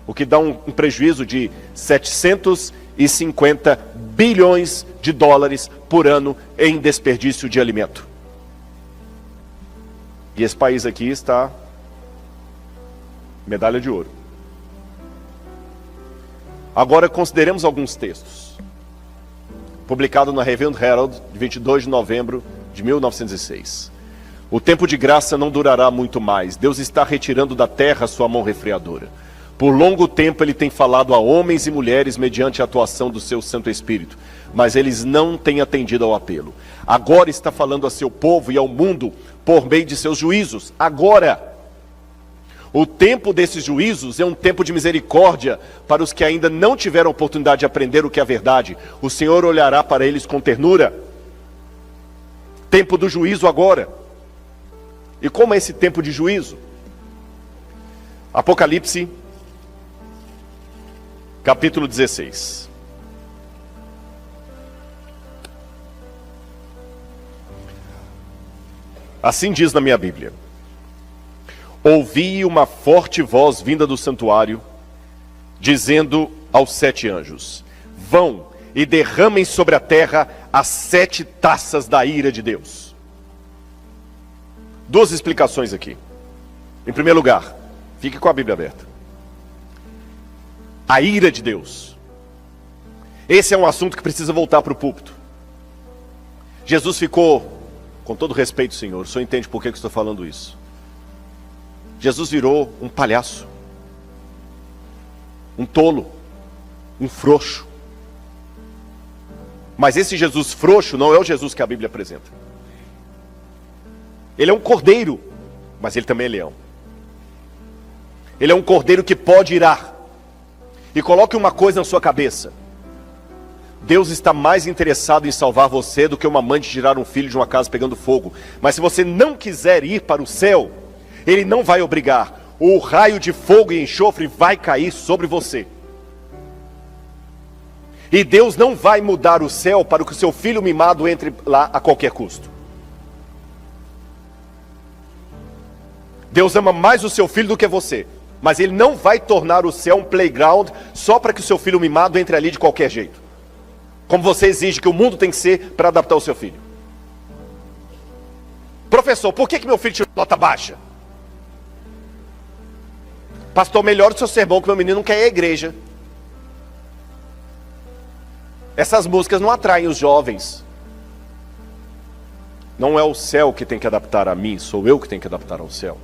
S1: o que dá um prejuízo de 750 bilhões de dólares por ano em desperdício de alimento. E esse país aqui está medalha de ouro. Agora consideremos alguns textos. Publicado na Review and Herald, de 22 de novembro de 1906. O tempo de graça não durará muito mais. Deus está retirando da terra sua mão refreadora. Por longo tempo ele tem falado a homens e mulheres mediante a atuação do seu Santo Espírito, mas eles não têm atendido ao apelo. Agora está falando a seu povo e ao mundo por meio de seus juízos. Agora! O tempo desses juízos é um tempo de misericórdia para os que ainda não tiveram oportunidade de aprender o que é a verdade. O Senhor olhará para eles com ternura. Tempo do juízo agora. E como é esse tempo de juízo? Apocalipse, capítulo 16. Assim diz na minha Bíblia: ouvi uma forte voz vinda do santuário, dizendo aos 7 anjos: vão e derramem sobre a terra as 7 taças da ira de Deus. Duas explicações aqui. Em primeiro lugar, fique com a Bíblia aberta. A ira de Deus. Esse é um assunto que precisa voltar para o púlpito. Jesus ficou, com todo respeito, Senhor, o Senhor entende por que eu estou falando isso. Jesus virou um palhaço, um tolo, um frouxo. Mas esse Jesus frouxo não é o Jesus que a Bíblia apresenta. Ele é um cordeiro, mas ele também é leão. Ele é um cordeiro que pode irar. E coloque uma coisa na sua cabeça: Deus está mais interessado em salvar você do que uma mãe de tirar um filho de uma casa pegando fogo. Mas se você não quiser ir para o céu, Ele não vai obrigar. O raio de fogo e enxofre vai cair sobre você. E Deus não vai mudar o céu para que o seu filho mimado entre lá a qualquer custo. Deus ama mais o seu filho do que você. Mas Ele não vai tornar o céu um playground só para que o seu filho mimado entre ali de qualquer jeito. Como você exige que o mundo tem que ser para adaptar o seu filho. Professor, por que meu filho tirou nota baixa? Pastor, melhora o seu sermão que meu menino não quer ir à igreja. Essas músicas não atraem os jovens. Não é o céu que tem que adaptar a mim, sou eu que tenho que adaptar ao céu.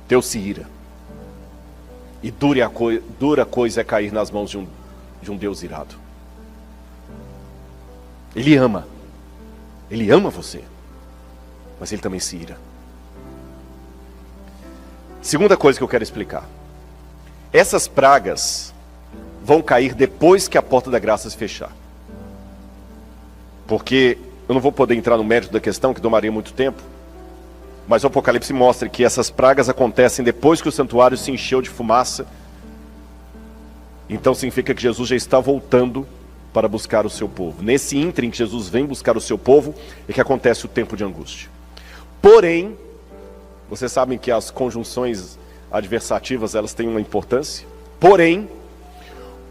S1: Deus se ira. E dura coisa é cair nas mãos de um Deus irado. Ele ama. Ele ama você. Mas ele também se ira. Segunda coisa que eu quero explicar. Essas pragas vão cair depois que a porta da graça se fechar. Porque eu não vou poder entrar no mérito da questão, que tomaria muito tempo. Mas o Apocalipse mostra que essas pragas acontecem depois que o santuário se encheu de fumaça. Então significa que Jesus já está voltando para buscar o seu povo. Nesse ínterim que Jesus vem buscar o seu povo, é que acontece o tempo de angústia. Porém, vocês sabem que as conjunções adversativas, elas têm uma importância. Porém,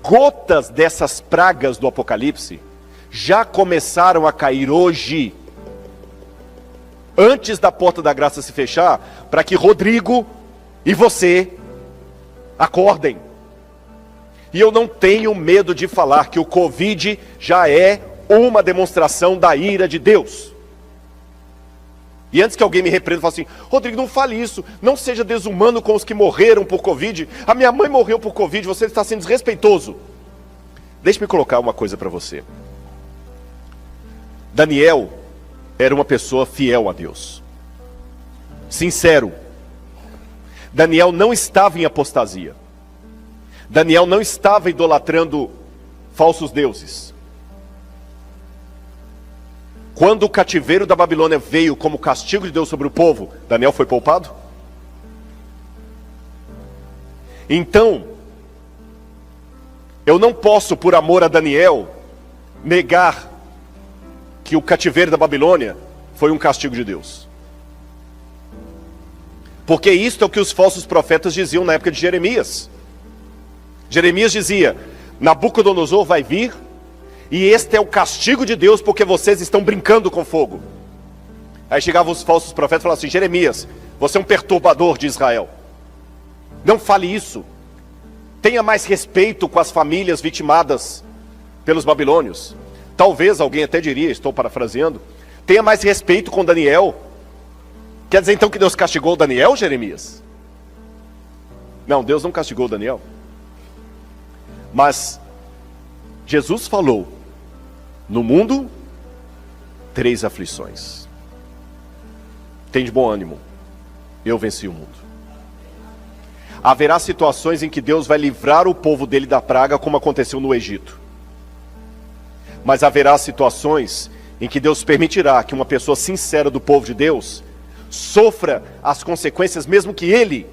S1: gotas dessas pragas do Apocalipse já começaram a cair hoje, antes da porta da graça se fechar, para que Rodrigo e você acordem. E eu não tenho medo de falar que o Covid já é uma demonstração da ira de Deus. E antes que alguém me repreenda, fale assim: Rodrigo, não fale isso, não seja desumano com os que morreram por Covid. A minha mãe morreu por Covid, você está sendo desrespeitoso. Deixe-me colocar uma coisa para você. Daniel era uma pessoa fiel a Deus, sincero. Daniel não estava em apostasia. Daniel não estava idolatrando falsos deuses. Quando o cativeiro da Babilônia veio como castigo de Deus sobre o povo, Daniel foi poupado? Então, eu não posso, por amor a Daniel, negar que o cativeiro da Babilônia foi um castigo de Deus. Porque isto é o que os falsos profetas diziam na época de Jeremias. Jeremias dizia: Nabucodonosor vai vir, e este é o castigo de Deus, porque vocês estão brincando com fogo. Aí chegavam os falsos profetas e falavam assim: Jeremias, você é um perturbador de Israel. Não fale isso. Tenha mais respeito com as famílias vitimadas pelos babilônios. Talvez alguém até diria, estou parafraseando, tenha mais respeito com Daniel. Quer dizer então que Deus castigou Daniel, Jeremias? Não, Deus não castigou Daniel. Mas Jesus falou: no mundo, 3 aflições. Tem de bom ânimo, eu venci o mundo. Haverá situações em que Deus vai livrar o povo dele da praga, como aconteceu no Egito. Mas haverá situações em que Deus permitirá que uma pessoa sincera do povo de Deus sofra as consequências, mesmo que ele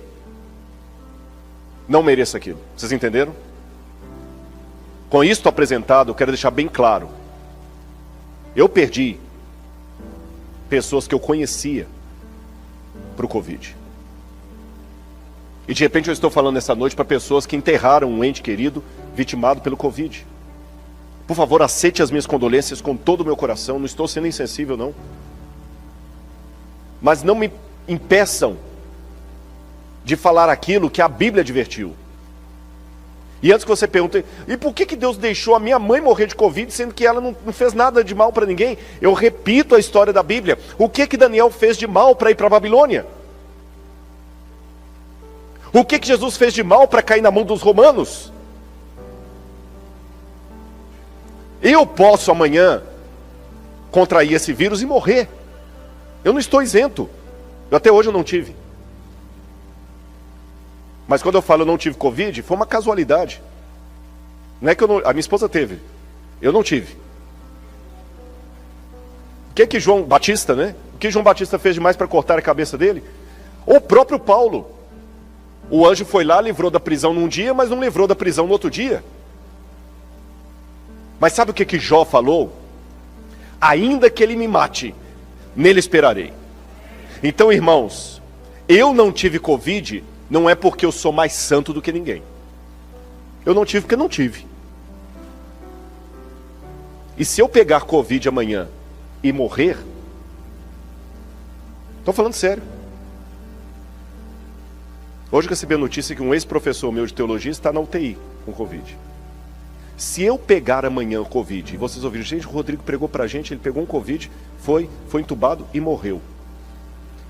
S1: não mereça aquilo. Vocês entenderam? Com isto apresentado, eu quero deixar bem claro: eu perdi pessoas que eu conhecia para o Covid. E de repente eu estou falando nessa noite para pessoas que enterraram um ente querido vitimado pelo Covid. Por favor, aceite as minhas condolências com todo o meu coração. Não estou sendo insensível, não. Mas não me impeçam de falar aquilo que a Bíblia advertiu. E antes que você pergunte: e por que Deus deixou a minha mãe morrer de Covid, sendo que ela não fez nada de mal para ninguém? Eu repito a história da Bíblia. O que Daniel fez de mal para ir para a Babilônia? O que Jesus fez de mal para cair na mão dos romanos? Eu posso amanhã contrair esse vírus e morrer. Eu não estou isento. Até hoje eu não tive. Mas quando eu falo eu não tive Covid, foi uma casualidade. Não é que a minha esposa teve. Eu não tive. O que João Batista, né? O que João Batista fez demais para cortar a cabeça dele? O próprio Paulo. O anjo foi lá, livrou da prisão num dia, mas não livrou da prisão no outro dia. Mas sabe o que Jó falou? Ainda que ele me mate, nele esperarei. Então, irmãos, eu não tive Covid, não é porque eu sou mais santo do que ninguém. Eu não tive porque não tive. E se eu pegar Covid amanhã e morrer, estou falando sério, Hoje eu recebi a notícia que um ex-professor meu de teologia está na UTI com Covid. Se eu pegar amanhã o Covid, e vocês ouviram, gente, o Rodrigo pregou pra gente, ele pegou um Covid, foi entubado e morreu.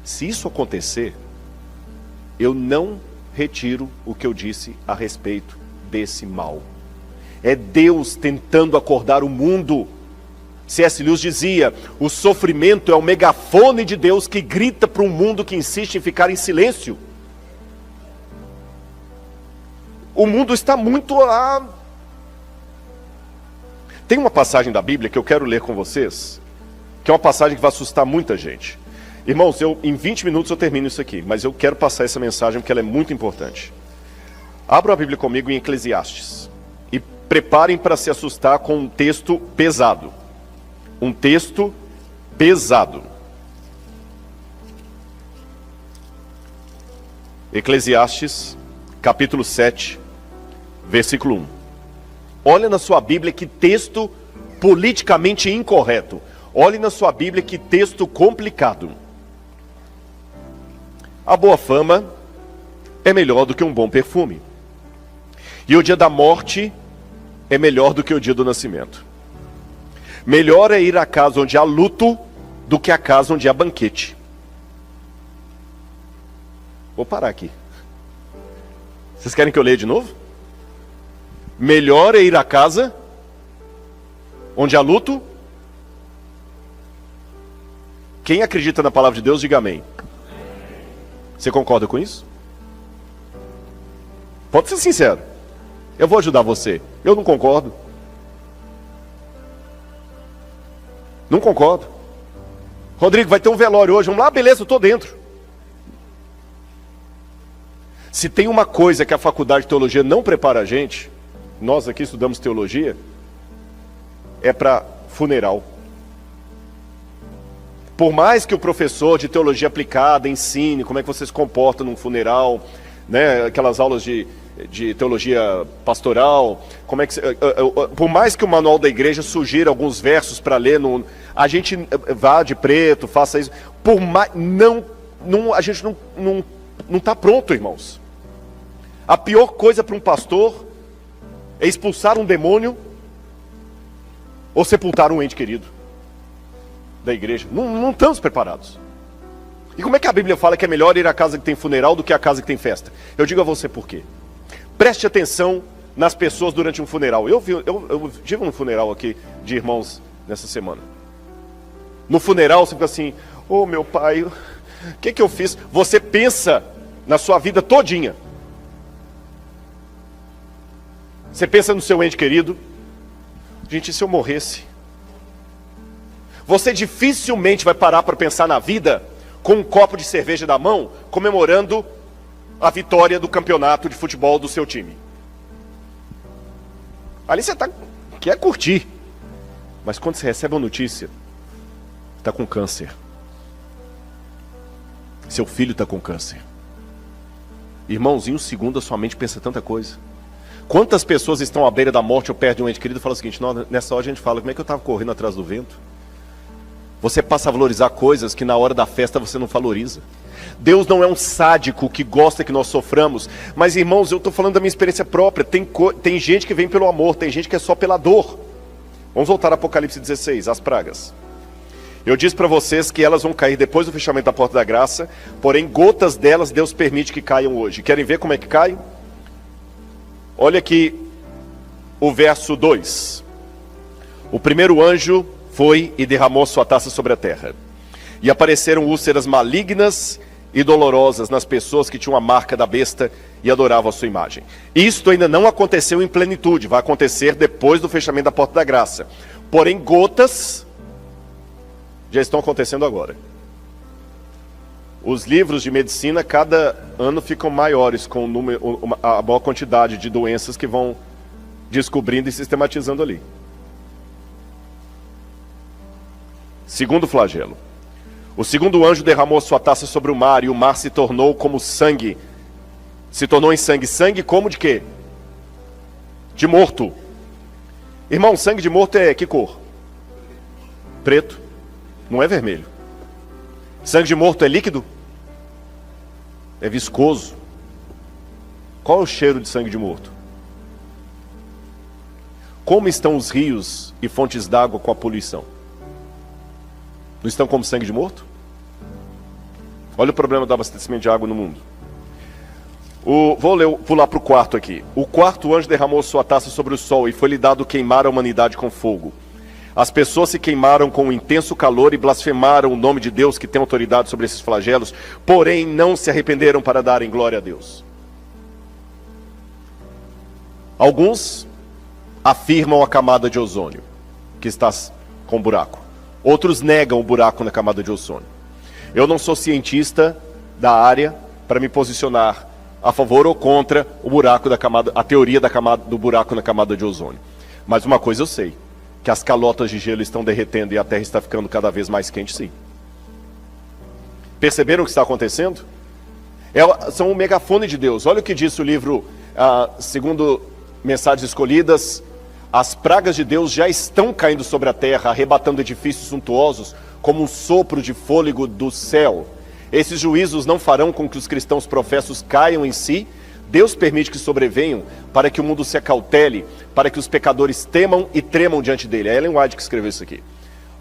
S1: Se isso acontecer, eu não retiro o que eu disse a respeito desse mal. É Deus tentando acordar o mundo. C.S. Lewis dizia, o sofrimento é o megafone de Deus que grita para um mundo que insiste em ficar em silêncio. O mundo está muito lá. Tem uma passagem da Bíblia que eu quero ler com vocês, que é uma passagem que vai assustar muita gente. Irmãos, em 20 minutos eu termino isso aqui, mas eu quero passar essa mensagem porque ela é muito importante. Abram a Bíblia comigo em Eclesiastes e preparem para se assustar com um texto pesado. Um texto pesado. Eclesiastes, capítulo 7, versículo 1. Olha na sua Bíblia que texto politicamente incorreto. Olhe na sua Bíblia que texto complicado. A boa fama é melhor do que um bom perfume. E o dia da morte é melhor do que o dia do nascimento. Melhor é ir à casa onde há luto do que à casa onde há banquete. Vou parar aqui. Vocês querem que eu leia de novo? Melhor é ir à casa onde há luto. Quem acredita na palavra de Deus, diga amém. Você concorda com isso? Pode ser sincero. Eu vou ajudar você. Eu não concordo. Não concordo. Rodrigo, vai ter um velório hoje. Vamos lá, beleza, eu estou dentro. Se tem uma coisa que a faculdade de teologia não prepara a gente, nós aqui estudamos teologia, é para funeral. Por mais que o professor de teologia aplicada ensine como é que você se comporta num funeral, né, aquelas aulas de teologia pastoral, como é que por mais que o manual da igreja sugira alguns versos para ler, a gente vá de preto, faça isso, por mais, a gente não está pronto, irmãos. A pior coisa para um pastor é expulsar um demônio ou sepultar um ente querido da igreja. Não estamos preparados. E como é que a Bíblia fala que é melhor ir à casa que tem funeral do que à casa que tem festa? Eu digo a você por quê. Preste atenção nas pessoas durante um funeral. Eu tive um funeral aqui de irmãos nessa semana. No funeral você fica assim, ô meu pai, o que eu fiz? Você pensa na sua vida todinha. Você pensa no seu ente querido. Gente, e se eu morresse? Você dificilmente vai parar para pensar na vida com um copo de cerveja na mão, comemorando a vitória do campeonato de futebol do seu time. Ali você quer curtir. Mas quando você recebe uma notícia, está com câncer. Seu filho está com câncer. Irmãos, em um segundo a sua mente pensa tanta coisa. Quantas pessoas estão à beira da morte ou perto de um ente querido e falam o seguinte, nessa hora a gente fala, como é que eu estava correndo atrás do vento? Você passa a valorizar coisas que na hora da festa você não valoriza. Deus não é um sádico que gosta que nós soframos. Mas irmãos, eu estou falando da minha experiência própria. Tem gente que vem pelo amor, tem gente que é só pela dor. Vamos voltar a Apocalipse 16, as pragas. Eu disse para vocês que elas vão cair depois do fechamento da porta da graça. Porém, gotas delas Deus permite que caiam hoje. Querem ver como é que cai? Olha aqui o verso 2. O primeiro anjo foi e derramou sua taça sobre a terra. E apareceram úlceras malignas e dolorosas nas pessoas que tinham a marca da besta e adoravam a sua imagem. Isto ainda não aconteceu em plenitude, vai acontecer depois do fechamento da porta da graça. Porém, gotas já estão acontecendo agora. Os livros de medicina, cada ano ficam maiores com a maior quantidade de doenças que vão descobrindo e sistematizando ali. Segundo flagelo. O segundo anjo derramou sua taça sobre o mar, e o mar se tornou como sangue. Se tornou em sangue. Sangue como de quê? De morto. Irmão, sangue de morto é que cor? Preto. Não é vermelho. Sangue de morto é líquido? É viscoso. Qual é o cheiro de sangue de morto? Como estão os rios e fontes d'água com a poluição? Não estão como sangue de morto? Olha o problema do abastecimento de água no mundo. Pular para o quarto aqui. O quarto anjo derramou sua taça sobre o sol e foi-lhe dado queimar a humanidade com fogo. As pessoas se queimaram com um intenso calor e blasfemaram o nome de Deus que tem autoridade sobre esses flagelos, porém não se arrependeram para darem glória a Deus. Alguns afirmam a camada de ozônio, que está com buraco. Outros negam o buraco na camada de ozônio. Eu não sou cientista da área para me posicionar a favor ou contra o buraco da camada, a teoria da camada, do buraco na camada de ozônio. Mas uma coisa eu sei, que as calotas de gelo estão derretendo e a Terra está ficando cada vez mais quente, sim. Perceberam o que está acontecendo? São um megafone de Deus. Olha o que diz o livro, segundo Mensagens Escolhidas. As pragas de Deus já estão caindo sobre a terra, arrebatando edifícios suntuosos, como um sopro de fôlego do céu. Esses juízos não farão com que os cristãos professos caiam em si. Deus permite que sobrevenham para que o mundo se acautele, para que os pecadores temam e tremam diante dele. É Ellen White que escreveu isso aqui.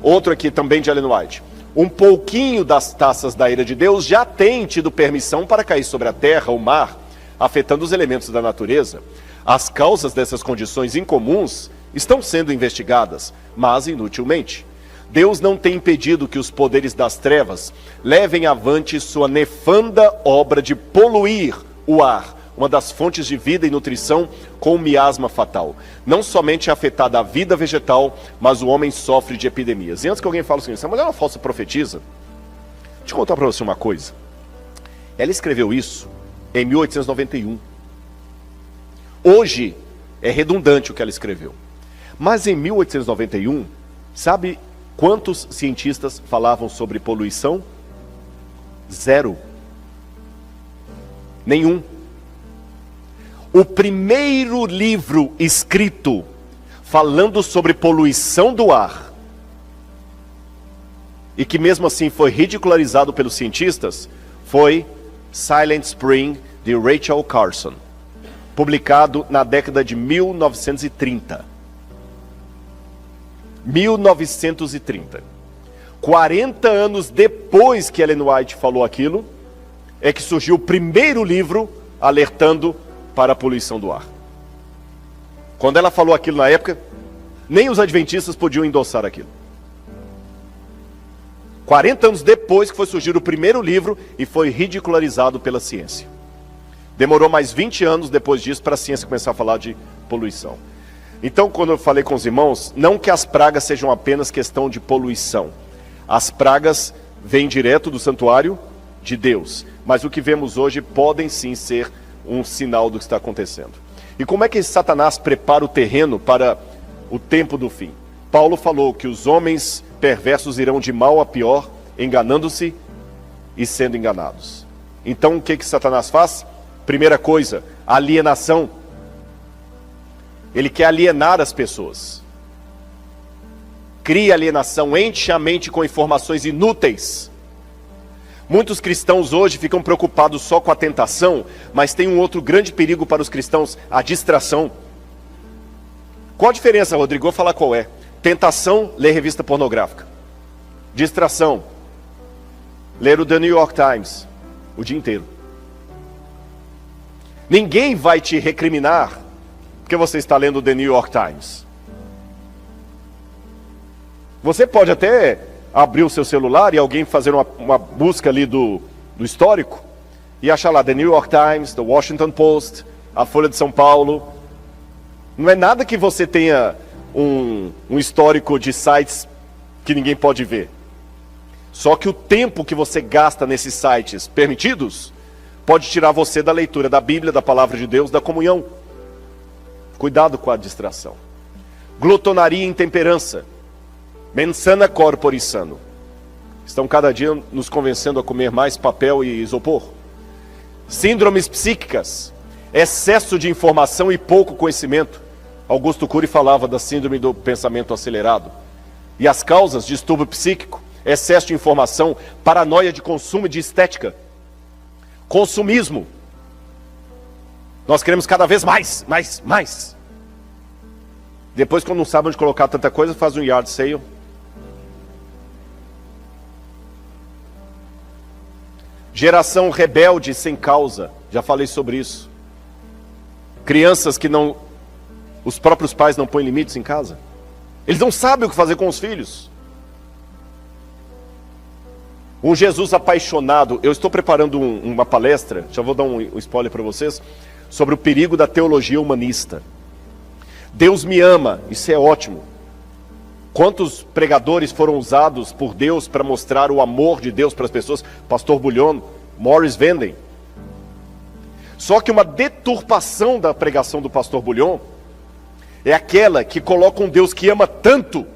S1: Outro aqui também de Ellen White. Um pouquinho das taças da ira de Deus já tem tido permissão para cair sobre a terra, o mar, afetando os elementos da natureza. As causas dessas condições incomuns estão sendo investigadas, mas inutilmente. Deus não tem impedido que os poderes das trevas levem avante sua nefanda obra de poluir o ar, uma das fontes de vida e nutrição, com um miasma fatal. Não somente é afetada a vida vegetal, mas o homem sofre de epidemias. E antes que alguém fale assim, essa mulher é uma falsa profetisa, deixa eu contar para você uma coisa. Ela escreveu isso em 1891. Hoje é redundante o que ela escreveu. Mas em 1891, sabe quantos cientistas falavam sobre poluição? 0. Nenhum. O primeiro livro escrito falando sobre poluição do ar, e que mesmo assim foi ridicularizado pelos cientistas, foi Silent Spring, de Rachel Carson, publicado na década de 1930. 1930. 40 anos depois que Ellen White falou aquilo, é que surgiu o primeiro livro alertando para a poluição do ar. Quando ela falou aquilo na época, nem os adventistas podiam endossar aquilo. 40 anos depois que foi surgir o primeiro livro e foi ridicularizado pela ciência. Demorou mais 20 anos depois disso para a ciência começar a falar de poluição. Então, quando eu falei com os irmãos, não que as pragas sejam apenas questão de poluição. As pragas vêm direto do santuário de Deus. Mas o que vemos hoje podem sim ser um sinal do que está acontecendo. E como é que Satanás prepara o terreno para o tempo do fim? Paulo falou que os homens perversos irão de mal a pior, enganando-se e sendo enganados. Então o que Satanás faz? Primeira coisa, alienação. Ele quer alienar as pessoas. Cria alienação, enche a mente com informações inúteis. Muitos cristãos hoje ficam preocupados só com a tentação, mas tem um outro grande perigo para os cristãos, a distração. Qual a diferença, Rodrigo? Vou falar qual é. Tentação, ler revista pornográfica. Distração, ler o The New York Times o dia inteiro. Ninguém vai te recriminar porque você está lendo o The New York Times. Você pode até abrir o seu celular e alguém fazer uma busca ali do histórico e achar lá The New York Times, The Washington Post, a Folha de São Paulo. Não é nada que você tenha um histórico de sites que ninguém pode ver. Só que o tempo que você gasta nesses sites permitidos pode tirar você da leitura da Bíblia, da Palavra de Deus, da comunhão. Cuidado com a distração. Glutonaria e intemperança. Mensana corpore sano. Estão cada dia nos convencendo a comer mais papel e isopor. Síndromes psíquicas. Excesso de informação e pouco conhecimento. Augusto Cury falava da síndrome do pensamento acelerado. E as causas: distúrbio psíquico, excesso de informação, paranoia de consumo e de estética, consumismo. Nós queremos cada vez mais, mais, mais. Depois, quando não sabe onde colocar tanta coisa, faz um yard sale. Geração rebelde sem causa. Já falei sobre isso. Crianças que não... Os próprios pais não põem limites em casa. Eles não sabem o que fazer com os filhos. Um Jesus apaixonado. Eu estou preparando uma palestra, já vou dar um spoiler para vocês, sobre o perigo da teologia humanista. Deus me ama, isso é ótimo. Quantos pregadores foram usados por Deus para mostrar o amor de Deus para as pessoas? Pastor Bullion, Morris Venden. Só que uma deturpação da pregação do pastor Bullion é aquela que coloca um Deus que ama tanto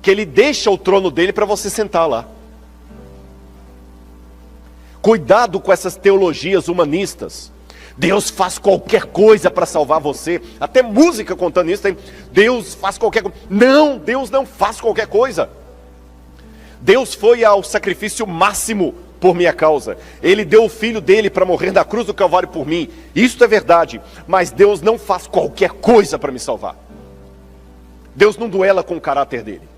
S1: que ele deixa o trono dele para você sentar lá. Cuidado com essas teologias humanistas. Deus faz qualquer coisa para salvar você. Até música contando isso tem. Deus faz qualquer coisa. Não, Deus não faz qualquer coisa. Deus foi ao sacrifício máximo por minha causa. Ele deu o filho dele para morrer na cruz do Calvário por mim. Isso é verdade. Mas Deus não faz qualquer coisa para me salvar. Deus não duela com o caráter dele.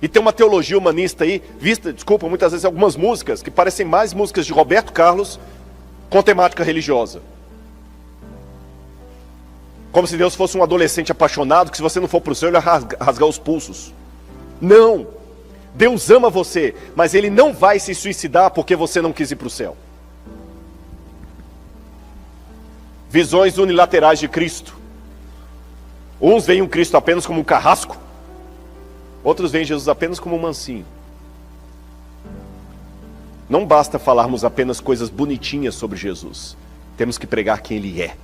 S1: E tem uma teologia humanista aí, vista, desculpa, muitas vezes algumas músicas que parecem mais músicas de Roberto Carlos com temática religiosa. Como se Deus fosse um adolescente apaixonado que se você não for para o céu ele vai rasgar os pulsos. Não. Deus ama você, mas Ele não vai se suicidar porque você não quis ir para o céu. Visões unilaterais de Cristo. Uns veem o Cristo apenas como um carrasco, outros veem Jesus apenas como um mansinho. Não basta falarmos apenas coisas bonitinhas sobre Jesus. Temos que pregar quem Ele é.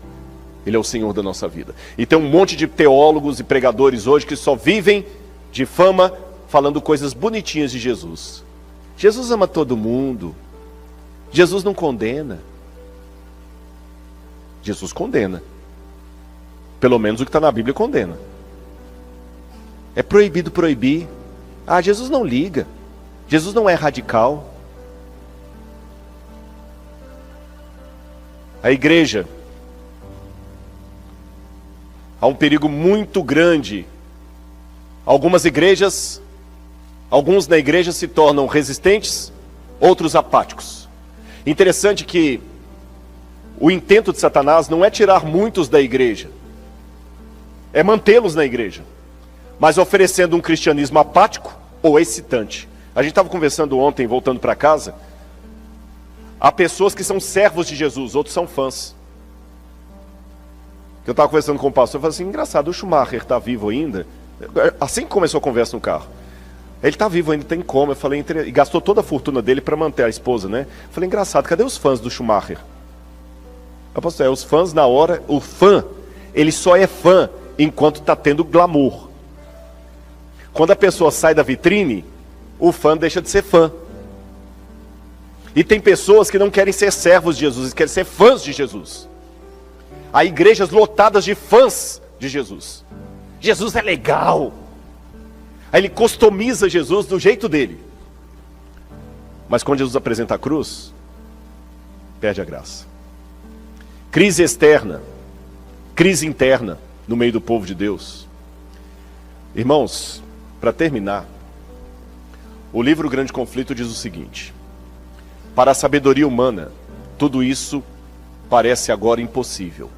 S1: Ele é o Senhor da nossa vida. E tem um monte de teólogos e pregadores hoje que só vivem de fama falando coisas bonitinhas de Jesus. Jesus ama todo mundo. Jesus não condena. Jesus condena. Pelo menos o que está na Bíblia condena. É proibido proibir. Ah, Jesus não liga. Jesus não é radical. A igreja, há um perigo muito grande. Alguns na igreja se tornam resistentes, outros apáticos. Interessante que o intento de Satanás não é tirar muitos da igreja, é mantê-los na igreja, mas oferecendo um cristianismo apático ou excitante. A gente estava conversando ontem, voltando para casa. Há pessoas que são servos de Jesus, outros são fãs. Eu estava conversando com o pastor, eu falei assim, engraçado, o Schumacher está vivo ainda? Assim que começou a conversa no carro. Ele está vivo ainda, tem coma. Eu falei, e gastou toda a fortuna dele para manter a esposa, né? Eu falei, engraçado, cadê os fãs do Schumacher? Eu falei, os fãs na hora, o fã, ele só é fã enquanto está tendo glamour. Quando a pessoa sai da vitrine, o fã deixa de ser fã. E tem pessoas que não querem ser servos de Jesus, querem ser fãs de Jesus. Há igrejas lotadas de fãs de Jesus. Jesus é legal. Aí ele customiza Jesus do jeito dele. Mas quando Jesus apresenta a cruz, perde a graça. Crise externa, crise interna no meio do povo de Deus. Irmãos, para terminar, o livro Grande Conflito diz o seguinte: para a sabedoria humana, tudo isso parece agora impossível.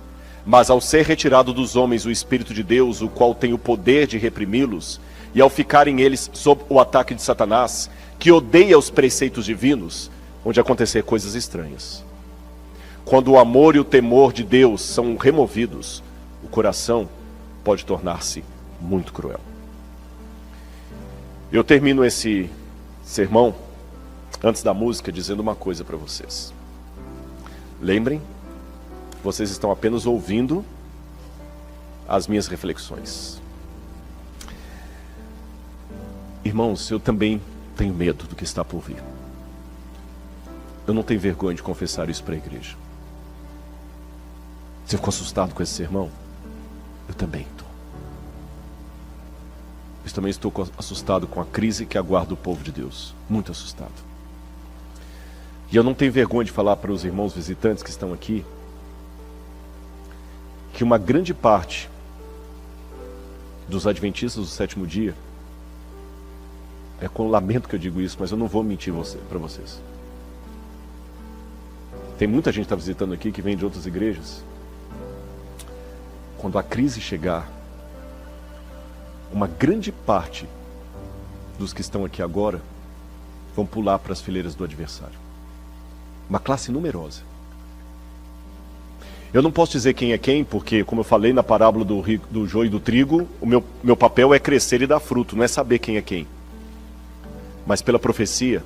S1: Mas ao ser retirado dos homens o Espírito de Deus, o qual tem o poder de reprimi-los, e ao ficarem eles sob o ataque de Satanás, que odeia os preceitos divinos, onde acontecer coisas estranhas. Quando o amor e o temor de Deus são removidos, o coração pode tornar-se muito cruel. Eu termino esse sermão antes da música, dizendo uma coisa para vocês. Lembrem, vocês estão apenas ouvindo as minhas reflexões. Irmãos, eu também tenho medo do que está por vir. Eu não tenho vergonha de confessar isso para a igreja. Você ficou assustado com esse sermão? Eu também estou. Eu também estou assustado com a crise que aguarda o povo de Deus. Muito assustado. E eu não tenho vergonha de falar para os irmãos visitantes que estão aqui que uma grande parte dos adventistas do sétimo dia, é com lamento que eu digo isso, mas eu não vou mentir para vocês. Tem muita gente que está visitando aqui que vem de outras igrejas. Quando a crise chegar, uma grande parte dos que estão aqui agora vão pular para as fileiras do adversário. Uma classe numerosa. Eu não posso dizer quem é quem, porque, como eu falei na parábola do joio e do trigo, o meu papel é crescer e dar fruto, não é saber quem é quem. Mas pela profecia,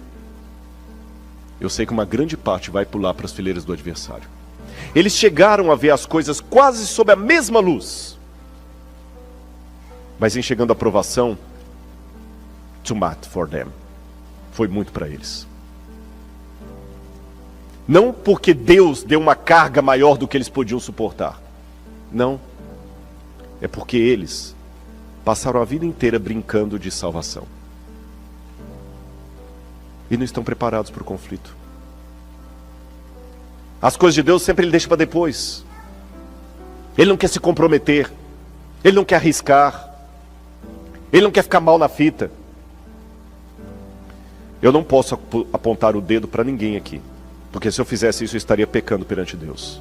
S1: eu sei que uma grande parte vai pular para as fileiras do adversário. Eles chegaram a ver as coisas quase sob a mesma luz. Mas em chegando a provação, too much for them. Foi muito para eles. Não porque Deus deu uma carga maior do que eles podiam suportar. Não. É porque eles passaram a vida inteira brincando de salvação. E não estão preparados para o conflito. As coisas de Deus sempre Ele deixa para depois. Ele não quer se comprometer. Ele não quer arriscar. Ele não quer ficar mal na fita. Eu não posso apontar o dedo para ninguém aqui. Porque se eu fizesse isso, eu estaria pecando perante Deus.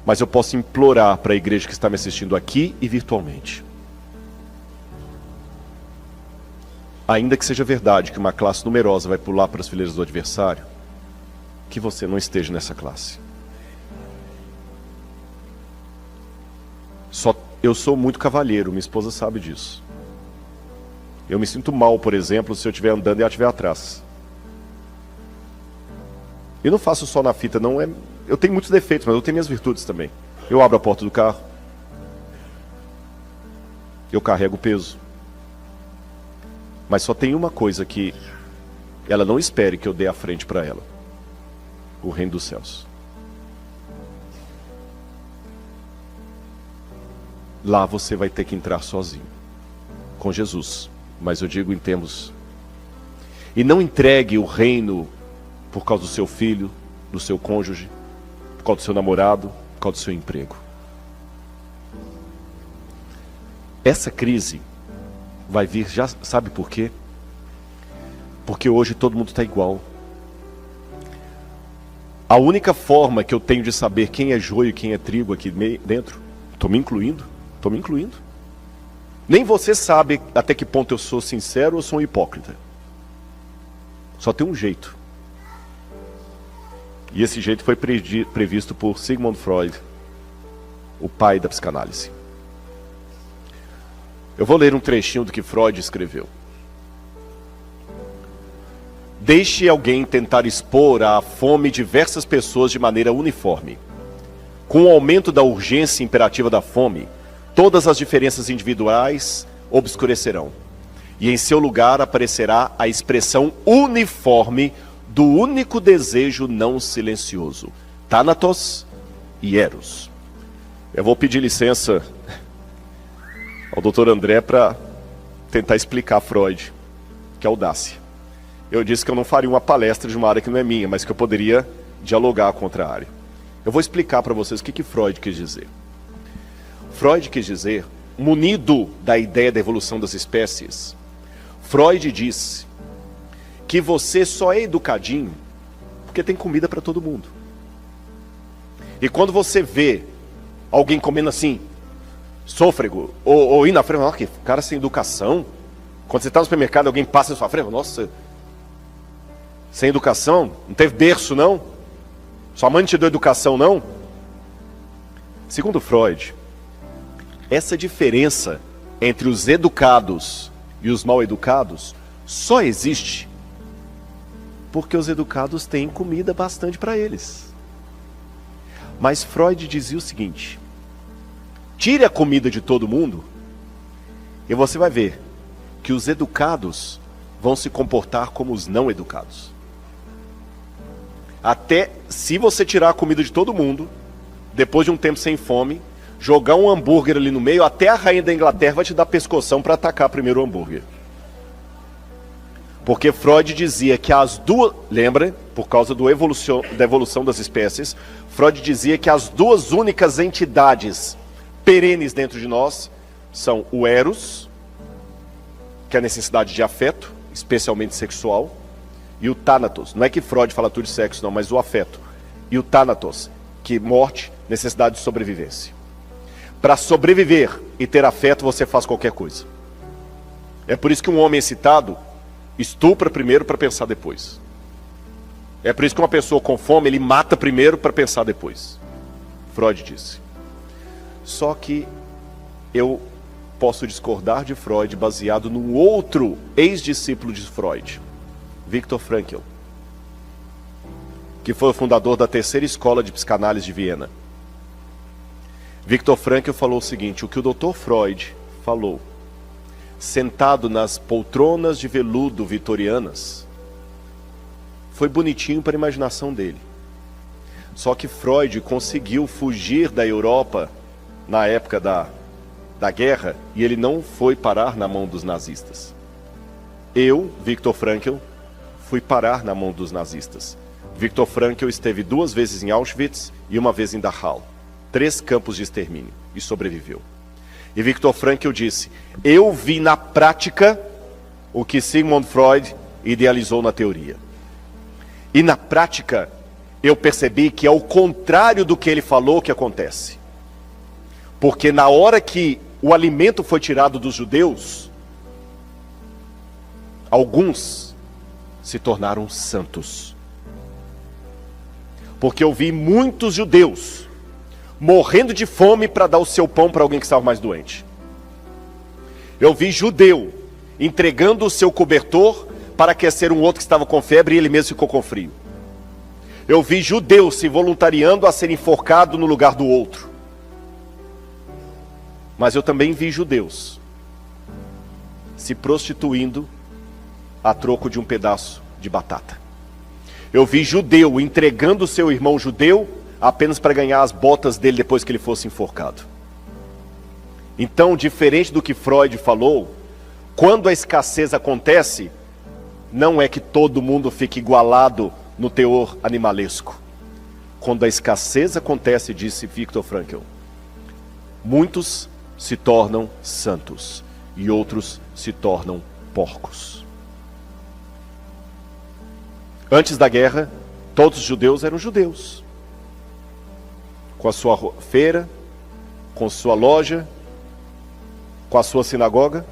S1: Mas eu posso implorar para a igreja que está me assistindo aqui e virtualmente. Ainda que seja verdade que uma classe numerosa vai pular para as fileiras do adversário, que você não esteja nessa classe. Eu sou muito cavalheiro, minha esposa sabe disso. Eu me sinto mal, por exemplo, se eu estiver andando e ela estiver atrás. Eu não faço só na fita, não é. Eu tenho muitos defeitos, mas eu tenho minhas virtudes também. Eu abro a porta do carro. Eu carrego o peso. Mas só tem uma coisa que ela não espere que eu dê a frente para ela: o reino dos céus. Lá você vai ter que entrar sozinho, com Jesus. Mas eu digo em termos. E não entregue o reino por causa do seu filho, do seu cônjuge, por causa do seu namorado, por causa do seu emprego. Essa crise vai vir, já sabe por quê? Porque hoje todo mundo está igual. A única forma que eu tenho de saber quem é joio e quem é trigo aqui dentro, estou me incluindo. Nem você sabe até que ponto eu sou sincero ou sou um hipócrita. Só tem um jeito. E esse jeito foi previsto por Sigmund Freud, o pai da psicanálise. Eu vou ler um trechinho do que Freud escreveu. Deixe alguém tentar expor à fome diversas pessoas de maneira uniforme. Com o aumento da urgência imperativa da fome, todas as diferenças individuais obscurecerão. E em seu lugar aparecerá a expressão uniforme do único desejo não silencioso: Thanatos e Eros. Eu vou pedir licença ao Dr. André para tentar explicar Freud. Que audácia. Eu disse que eu não faria uma palestra de uma área que não é minha, mas que eu poderia dialogar contra a área. Eu vou explicar para vocês o que Freud quis dizer. Freud quis dizer, munido da ideia da evolução das espécies, Freud disse que você só é educadinho porque tem comida para todo mundo. E quando você vê alguém comendo assim, sôfrego, ou indo na frente, nossa, que cara sem educação. Quando você está no supermercado, alguém passa na sua frente, nossa, sem educação, não teve berço não? Sua mãe não te deu educação não? Segundo Freud, essa diferença entre os educados e os mal educados só existe porque os educados têm comida bastante para eles. Mas Freud dizia o seguinte: tire a comida de todo mundo e você vai ver que os educados vão se comportar como os não educados. Até se você tirar a comida de todo mundo, depois de um tempo sem fome, jogar um hambúrguer ali no meio, até a rainha da Inglaterra vai te dar pescoção para atacar primeiro o hambúrguer. Porque Freud dizia que as duas, lembra, por causa da evolução das espécies, Freud dizia que as duas únicas entidades perenes dentro de nós são o eros, que é a necessidade de afeto, especialmente sexual, e o thanatos. Não é que Freud fala tudo de sexo, não, mas o afeto. E o thanatos, que morte, necessidade de sobrevivência. Para sobreviver e ter afeto, você faz qualquer coisa. É por isso que um homem excitado estupra primeiro para pensar depois. É por isso que uma pessoa com fome, ele mata primeiro para pensar depois. Freud disse. Só que eu posso discordar de Freud baseado num outro ex-discípulo de Freud, Viktor Frankl, que foi o fundador da terceira escola de psicanálise de Viena. Viktor Frankl falou o seguinte: o que o Dr. Freud falou, sentado nas poltronas de veludo vitorianas, foi bonitinho para a imaginação dele. Só que Freud conseguiu fugir da Europa na época da guerra, e ele não foi parar na mão dos nazistas. Eu, Viktor Frankl, fui parar na mão dos nazistas. Viktor Frankl esteve 2 vezes em Auschwitz e 1 vez em Dachau. 3 campos de extermínio, e sobreviveu. E Viktor Frankl disse: eu vi na prática o que Sigmund Freud idealizou na teoria. E na prática, eu percebi que é o contrário do que ele falou que acontece. Porque na hora que o alimento foi tirado dos judeus, alguns se tornaram santos. Porque eu vi muitos judeus morrendo de fome para dar o seu pão para alguém que estava mais doente. Eu vi judeu entregando o seu cobertor para aquecer um outro que estava com febre e ele mesmo ficou com frio. Eu vi judeu se voluntariando a ser enforcado no lugar do outro. Mas eu também vi judeus se prostituindo a troco de um pedaço de batata. Eu vi judeu entregando o seu irmão judeu apenas para ganhar as botas dele depois que ele fosse enforcado. Então, diferente do que Freud falou, quando a escassez acontece, não é que todo mundo fique igualado no teor animalesco. Quando a escassez acontece, disse Viktor Frankl, muitos se tornam santos e outros se tornam porcos. Antes da guerra, todos os judeus eram judeus, com a sua feira, com sua loja, com a sua sinagoga.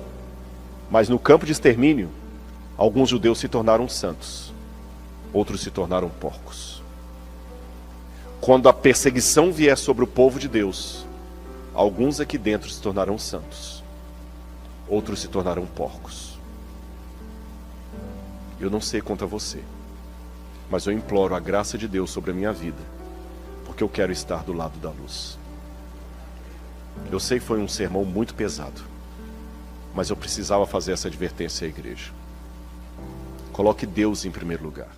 S1: Mas no campo de extermínio, alguns judeus se tornaram santos, outros se tornaram porcos. Quando a perseguição vier sobre o povo de Deus, alguns aqui dentro se tornarão santos, outros se tornarão porcos. Eu não sei quanto a você, mas eu imploro a graça de Deus sobre a minha vida, porque eu quero estar do lado da luz. Eu sei que foi um sermão muito pesado, mas eu precisava fazer essa advertência à igreja. Coloque Deus em primeiro lugar.